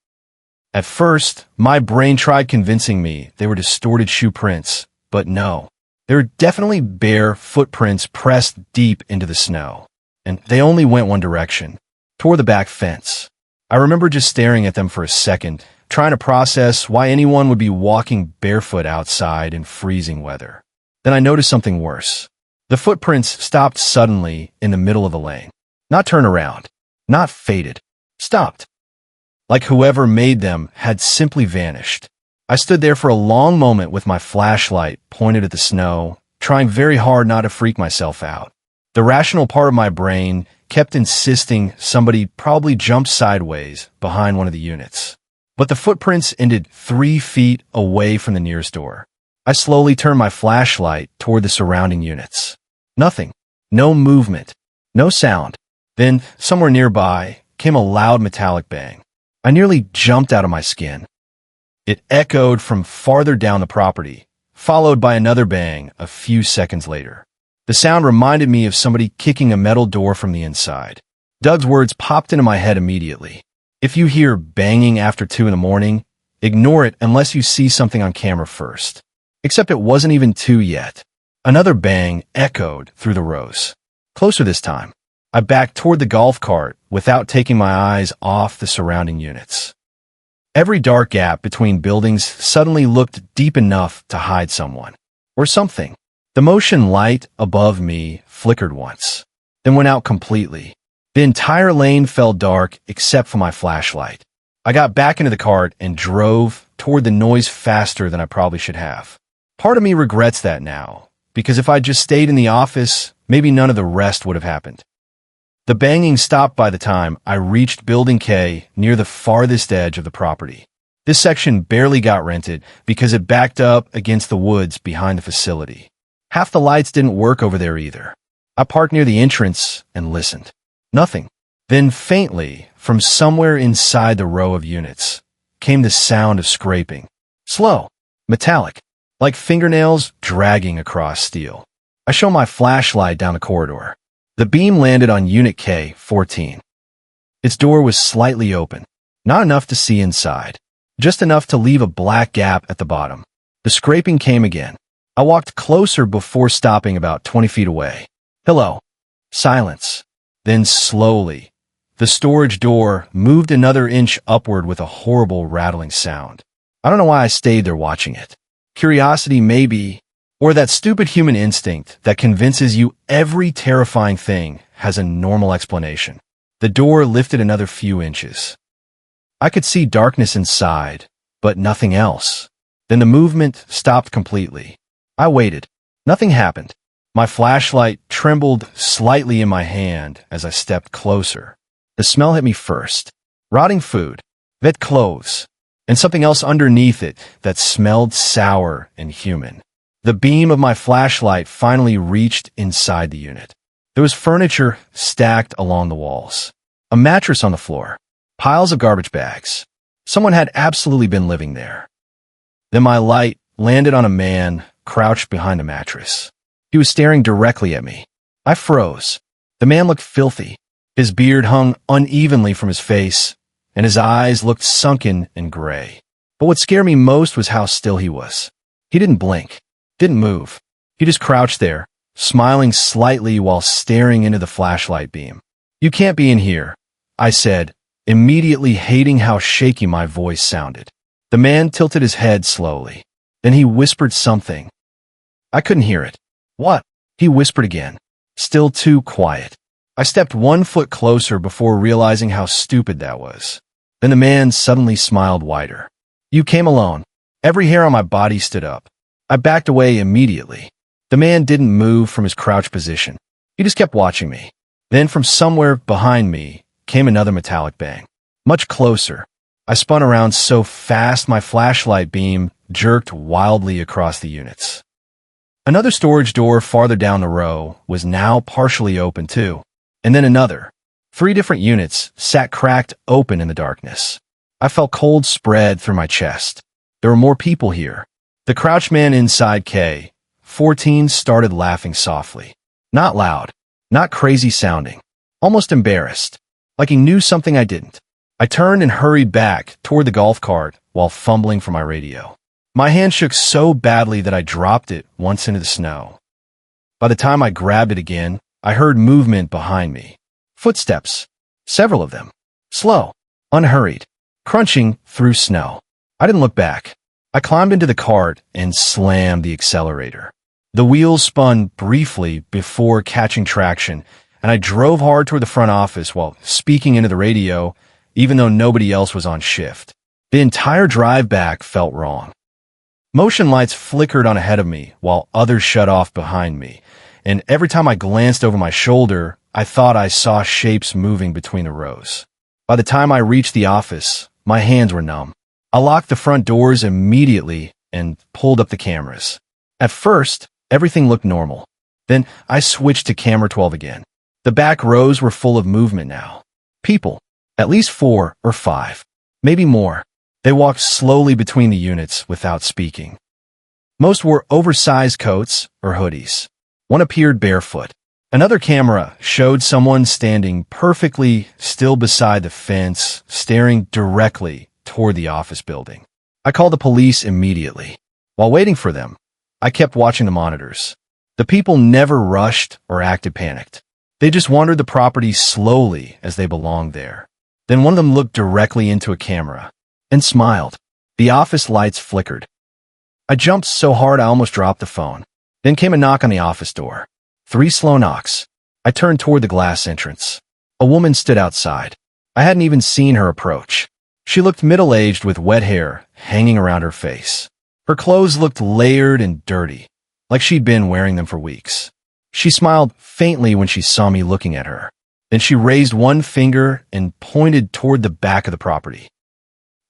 At first, my brain tried convincing me they were distorted shoe prints, but no. They were definitely bare footprints pressed deep into the snow, and they only went one direction, toward the back fence. I remember just staring at them for a second, trying to process why anyone would be walking barefoot outside in freezing weather. Then I noticed something worse. The footprints stopped suddenly in the middle of the lane. Not turn around, not faded, stopped. Like whoever made them had simply vanished. I stood there for a long moment with my flashlight pointed at the snow, trying very hard not to freak myself out. The rational part of my brain kept insisting somebody probably jumped sideways behind one of the units. But the footprints ended 3 feet away from the nearest door. I slowly turned my flashlight toward the surrounding units. Nothing. No movement. No sound. Then, somewhere nearby, came a loud metallic bang. I nearly jumped out of my skin. It echoed from farther down the property, followed by another bang a few seconds later. The sound reminded me of somebody kicking a metal door from the inside. Doug's words popped into my head immediately. If you hear banging after 2 in the morning, ignore it unless you see something on camera first. Except it wasn't even 2 yet. Another bang echoed through the rows. Closer this time. I backed toward the golf cart without taking my eyes off the surrounding units. Every dark gap between buildings suddenly looked deep enough to hide someone. Or something. The motion light above me flickered once, then went out completely. The entire lane fell dark except for my flashlight. I got back into the cart and drove toward the noise faster than I probably should have. Part of me regrets that now, because if I'd just stayed in the office, maybe none of the rest would have happened. The banging stopped by the time I reached Building K near the farthest edge of the property. This section barely got rented because it backed up against the woods behind the facility. Half the lights didn't work over there either. I parked near the entrance and listened. Nothing. Then faintly, from somewhere inside the row of units, came the sound of scraping. Slow. Metallic. Like fingernails dragging across steel. I shone my flashlight down the corridor. The beam landed on Unit K-14. Its door was slightly open. Not enough to see inside. Just enough to leave a black gap at the bottom. The scraping came again. I walked closer before stopping about 20 feet away. Hello. Silence. Then slowly, the storage door moved another inch upward with a horrible rattling sound. I don't know why I stayed there watching it. Curiosity maybe, Or that stupid human instinct that convinces you every terrifying thing has a normal explanation. The door lifted another few inches. I could see darkness inside, but nothing else. Then the movement stopped completely. I waited. Nothing happened. My flashlight trembled slightly in my hand as I stepped closer. The smell hit me first. Rotting food, wet clothes, and something else underneath it that smelled sour and human. The beam of my flashlight finally reached inside the unit. There was furniture stacked along the walls. A mattress on the floor. Piles of garbage bags. Someone had absolutely been living there. Then my light landed on a man crouched behind a mattress. He was staring directly at me. I froze. The man looked filthy. His beard hung unevenly from his face, and his eyes looked sunken and gray. But what scared me most was how still he was. He didn't blink, didn't move. He just crouched there, smiling slightly while staring into the flashlight beam. "You can't be in here," I said, immediately hating how shaky my voice sounded. The man tilted his head slowly. Then he whispered something. I couldn't hear it. "What?" he whispered again, still too quiet. I stepped 1 foot closer before realizing how stupid that was. Then the man suddenly smiled wider. "You came alone." Every hair on my body stood up. I backed away immediately. The man didn't move from his crouched position. He just kept watching me. Then from somewhere behind me came another metallic bang. Much closer. I spun around so fast my flashlight beam jerked wildly across the units. Another storage door farther down the row was now partially open too. And then another. 3 different units sat cracked open in the darkness. I felt cold spread through my chest. There were more people here. The crouched man inside K-14 started laughing softly. Not loud, not crazy sounding, almost embarrassed, like he knew something I didn't. I turned and hurried back toward the golf cart while fumbling for my radio. My hand shook so badly that I dropped it once into the snow. By the time I grabbed it again, I heard movement behind me. Footsteps. Several of them. Slow, unhurried, crunching through snow. I didn't look back. I climbed into the cart and slammed the accelerator. The wheels spun briefly before catching traction, and I drove hard toward the front office while speaking into the radio, even though nobody else was on shift. The entire drive back felt wrong. Motion lights flickered on ahead of me while others shut off behind me, and every time I glanced over my shoulder, I thought I saw shapes moving between the rows. By the time I reached the office, my hands were numb. I locked the front doors immediately and pulled up the cameras. At first, everything looked normal. Then I switched to camera 12 again. The back rows were full of movement now. People, at least 4 or 5, maybe more. They walked slowly between the units without speaking. Most wore oversized coats or hoodies. One appeared barefoot. Another camera showed someone standing perfectly still beside the fence, staring directly toward the office building. I called the police immediately. While waiting for them, I kept watching the monitors. The people never rushed or acted panicked. They just wandered the property slowly as they belonged there. Then one of them looked directly into a camera and smiled. The office lights flickered. I jumped so hard I almost dropped the phone. Then came a knock on the office door. 3 slow knocks. I turned toward the glass entrance. A woman stood outside. I hadn't even seen her approach. She looked middle-aged with wet hair hanging around her face. Her clothes looked layered and dirty, like she'd been wearing them for weeks. She smiled faintly when she saw me looking at her. Then she raised one finger and pointed toward the back of the property.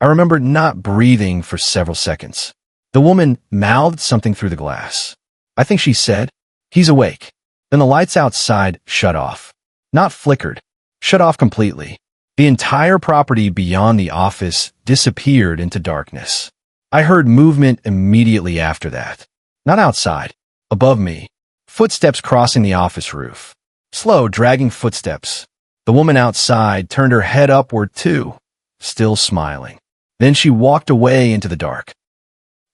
I remember not breathing for several seconds. The woman mouthed something through the glass. I think she said, "He's awake." Then the lights outside shut off. Not flickered. Shut off completely. The entire property beyond the office disappeared into darkness. I heard movement immediately after that. Not outside. Above me. Footsteps crossing the office roof. Slow, dragging footsteps. The woman outside turned her head upward too, still smiling. Then she walked away into the dark.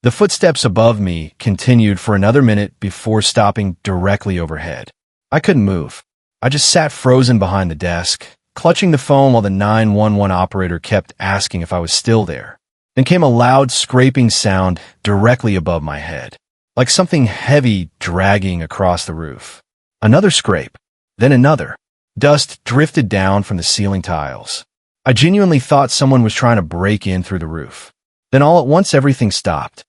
The footsteps above me continued for another minute before stopping directly overhead. I couldn't move. I just sat frozen behind the desk, clutching the phone while the 911 operator kept asking if I was still there. Then came a loud scraping sound directly above my head. like something heavy dragging across the roof. Another scrape, then another. Dust drifted down from the ceiling tiles. I genuinely thought someone was trying to break in through the roof. Then all at once everything stopped.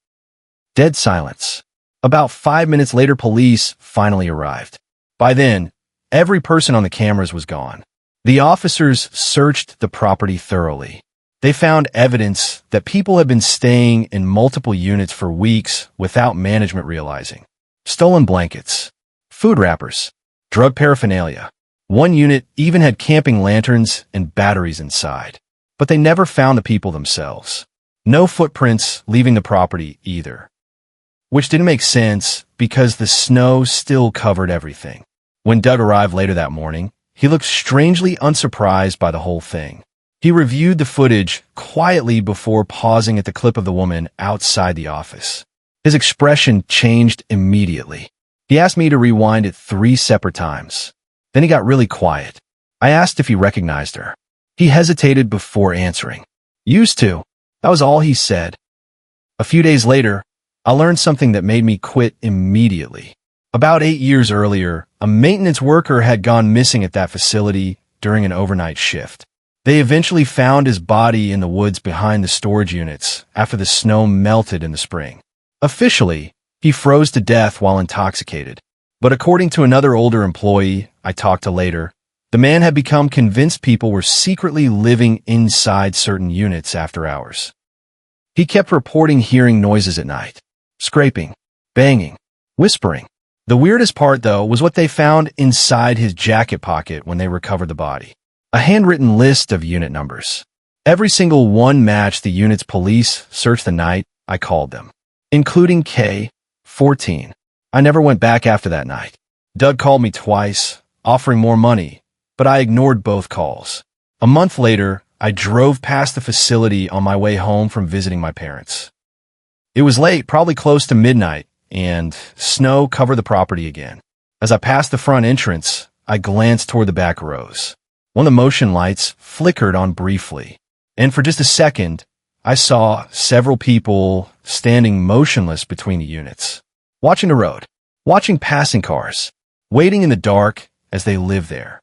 Dead silence. About 5 minutes later, police finally arrived. By then, every person on the cameras was gone. The officers searched the property thoroughly. They found evidence that people had been staying in multiple units for weeks without management realizing. Stolen blankets, food wrappers, drug paraphernalia. One unit even had camping lanterns and batteries inside. But they never found the people themselves. No footprints leaving the property either. Which didn't make sense because the snow still covered everything. When Doug arrived later that morning, he looked strangely unsurprised by the whole thing. He reviewed the footage quietly before pausing at the clip of the woman outside the office. His expression changed immediately. He asked me to rewind it 3 separate times. Then he got really quiet. I asked if he recognized her. He hesitated before answering. "Used to." That was all he said. A few days later, I learned something that made me quit immediately. About 8 years earlier, a maintenance worker had gone missing at that facility during an overnight shift. They eventually found his body in the woods behind the storage units after the snow melted in the spring. Officially, he froze to death while intoxicated. But according to another older employee I talked to later, the man had become convinced people were secretly living inside certain units after hours. He kept reporting hearing noises at night. Scraping, banging, whispering. The weirdest part, though, was what they found inside his jacket pocket when they recovered the body. A handwritten list of unit numbers. Every single one matched the unit's police searched the night I called them, including K-14. I never went back after that night. Doug called me twice, offering more money, but I ignored both calls. A month later, I drove past the facility on my way home from visiting my parents. It was late, probably close to midnight, and snow covered the property again. As I passed the front entrance, I glanced toward the back rows. One of the motion lights flickered on briefly, and for just a second, I saw several people standing motionless between the units, watching the road, watching passing cars, waiting in the dark as they lived there.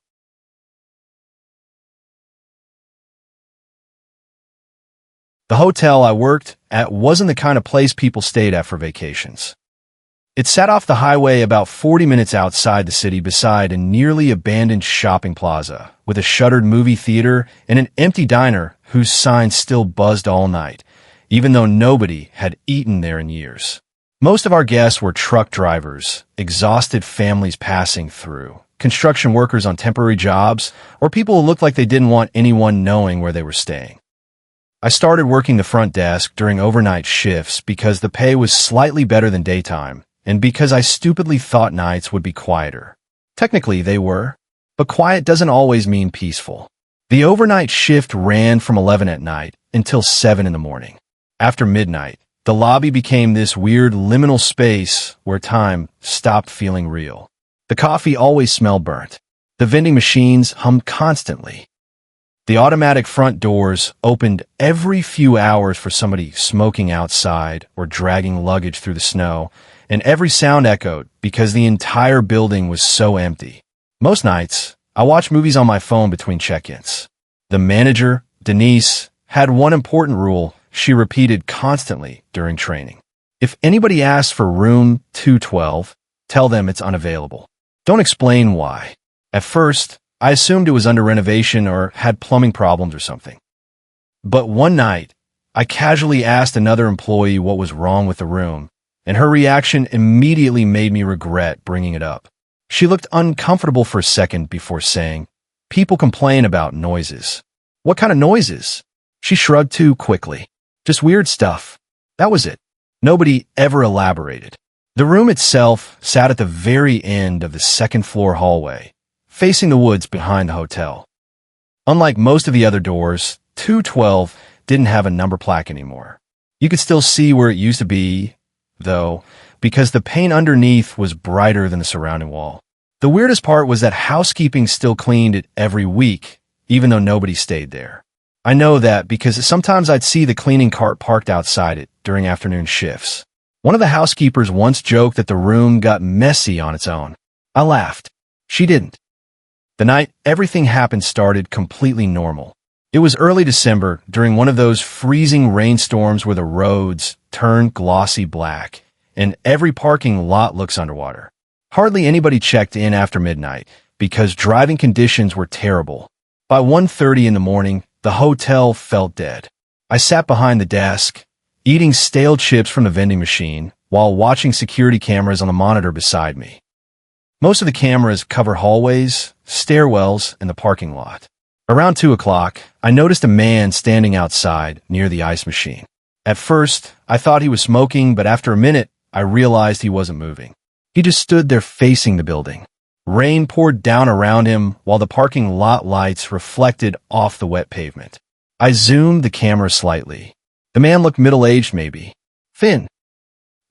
The hotel I worked at wasn't the kind of place people stayed at for vacations. It sat off the highway about 40 minutes outside the city beside a nearly abandoned shopping plaza with a shuttered movie theater and an empty diner whose sign still buzzed all night, even though nobody had eaten there in years. Most of our guests were truck drivers, exhausted families passing through, construction workers on temporary jobs, or people who looked like they didn't want anyone knowing where they were staying. I started working the front desk during overnight shifts because the pay was slightly better than daytime, and because I stupidly thought nights would be quieter. Technically, they were, but quiet doesn't always mean peaceful. The overnight shift ran from 11 at night until 7 in the morning. After midnight, the lobby became this weird liminal space where time stopped feeling real. The coffee always smelled burnt. The vending machines hummed constantly. The automatic front doors opened every few hours for somebody smoking outside or dragging luggage through the snow, and every sound echoed because the entire building was so empty. Most nights, I watched movies on my phone between check-ins. The manager, Denise, had one important rule she repeated constantly during training. If anybody asks for room 212, tell them it's unavailable. Don't explain why. At first, I assumed it was under renovation or had plumbing problems or something. But one night, I casually asked another employee what was wrong with the room, and her reaction immediately made me regret bringing it up. She looked uncomfortable for a second before saying, "People complain about noises." "What kind of noises?" She shrugged too quickly. "Just weird stuff." That was it. Nobody ever elaborated. The room itself sat at the very end of the second-floor hallway, facing the woods behind the hotel. Unlike most of the other doors, 212 didn't have a number plaque anymore. You could still see where it used to be, though, because the paint underneath was brighter than the surrounding wall. The weirdest part was that housekeeping still cleaned it every week, even though nobody stayed there. I know that because sometimes I'd see the cleaning cart parked outside it during afternoon shifts. One of the housekeepers once joked that the room got messy on its own. I laughed. She didn't. The night everything happened started completely normal. It was early December, during one of those freezing rainstorms where the roads turn glossy black and every parking lot looks underwater. Hardly anybody checked in after midnight because driving conditions were terrible. By 1:30 in the morning, the hotel felt dead. I sat behind the desk, eating stale chips from the vending machine while watching security cameras on the monitor beside me. Most of the cameras cover hallways, stairwells, and the parking lot. Around 2 o'clock, I noticed a man standing outside near the ice machine. At first, I thought he was smoking, but after a minute, I realized he wasn't moving. He just stood there facing the building. Rain poured down around him while the parking lot lights reflected off the wet pavement. I zoomed the camera slightly. The man looked middle-aged maybe. Thin.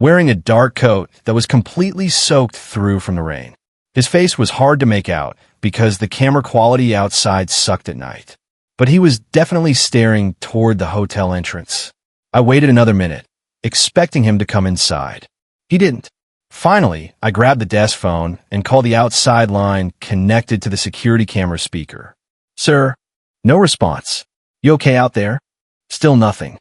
Wearing a dark coat that was completely soaked through from the rain. His face was hard to make out because the camera quality outside sucked at night. But he was definitely staring toward the hotel entrance. I waited another minute, expecting him to come inside. He didn't. Finally, I grabbed the desk phone and called the outside line connected to the security camera speaker. Sir, no response. You okay out there? Still nothing.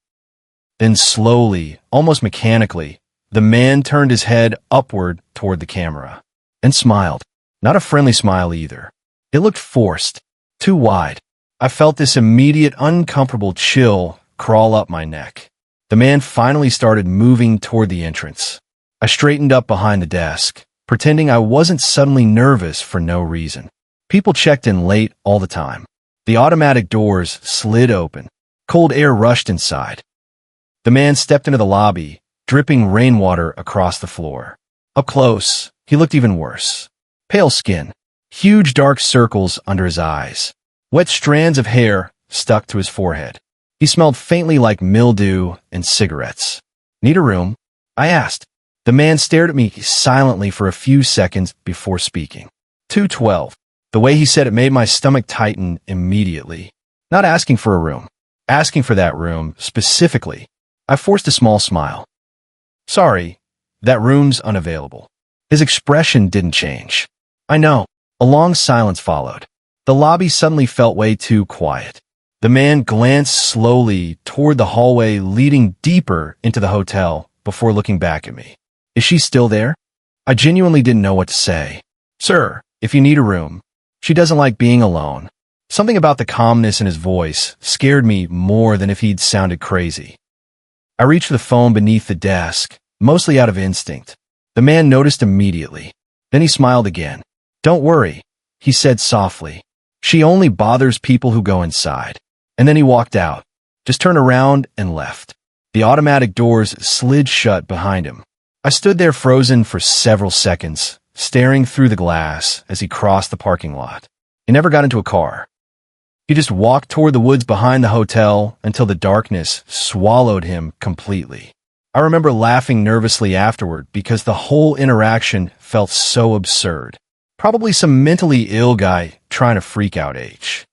Then slowly, almost mechanically, the man turned his head upward toward the camera and smiled. Not a friendly smile either. It looked forced, too wide. I felt this immediate, uncomfortable chill crawl up my neck. The man finally started moving toward the entrance. I straightened up behind the desk, pretending I wasn't suddenly nervous for no reason. People checked in late all the time. The automatic doors slid open. Cold air rushed inside. The man stepped into the lobby, dripping rainwater across the floor. Up close, he looked even worse. Pale skin, huge dark circles under his eyes. Wet strands of hair stuck to his forehead. He smelled faintly like mildew and cigarettes. Need a room? I asked. The man stared at me silently for a few seconds before speaking. 212. The way he said it made my stomach tighten immediately. Not asking for a room. Asking for that room, specifically. I forced a small smile. Sorry, that room's unavailable. His expression didn't change. I know. A long silence followed. The lobby suddenly felt way too quiet. The man glanced slowly toward the hallway leading deeper into the hotel before looking back at me. Is she still there? I genuinely didn't know what to say. Sir, if you need a room. She doesn't like being alone. Something about the calmness in his voice scared me more than if he'd sounded crazy. I reached for the phone beneath the desk, mostly out of instinct. The man noticed immediately. Then he smiled again. Don't worry, he said softly. She only bothers people who go inside. And then he walked out, just turned around and left. The automatic doors slid shut behind him. I stood there frozen for several seconds, staring through the glass as he crossed the parking lot. He never got into a car. He just walked toward the woods behind the hotel until the darkness swallowed him completely. I remember laughing nervously afterward because the whole interaction felt so absurd. Probably some mentally ill guy trying to freak out H.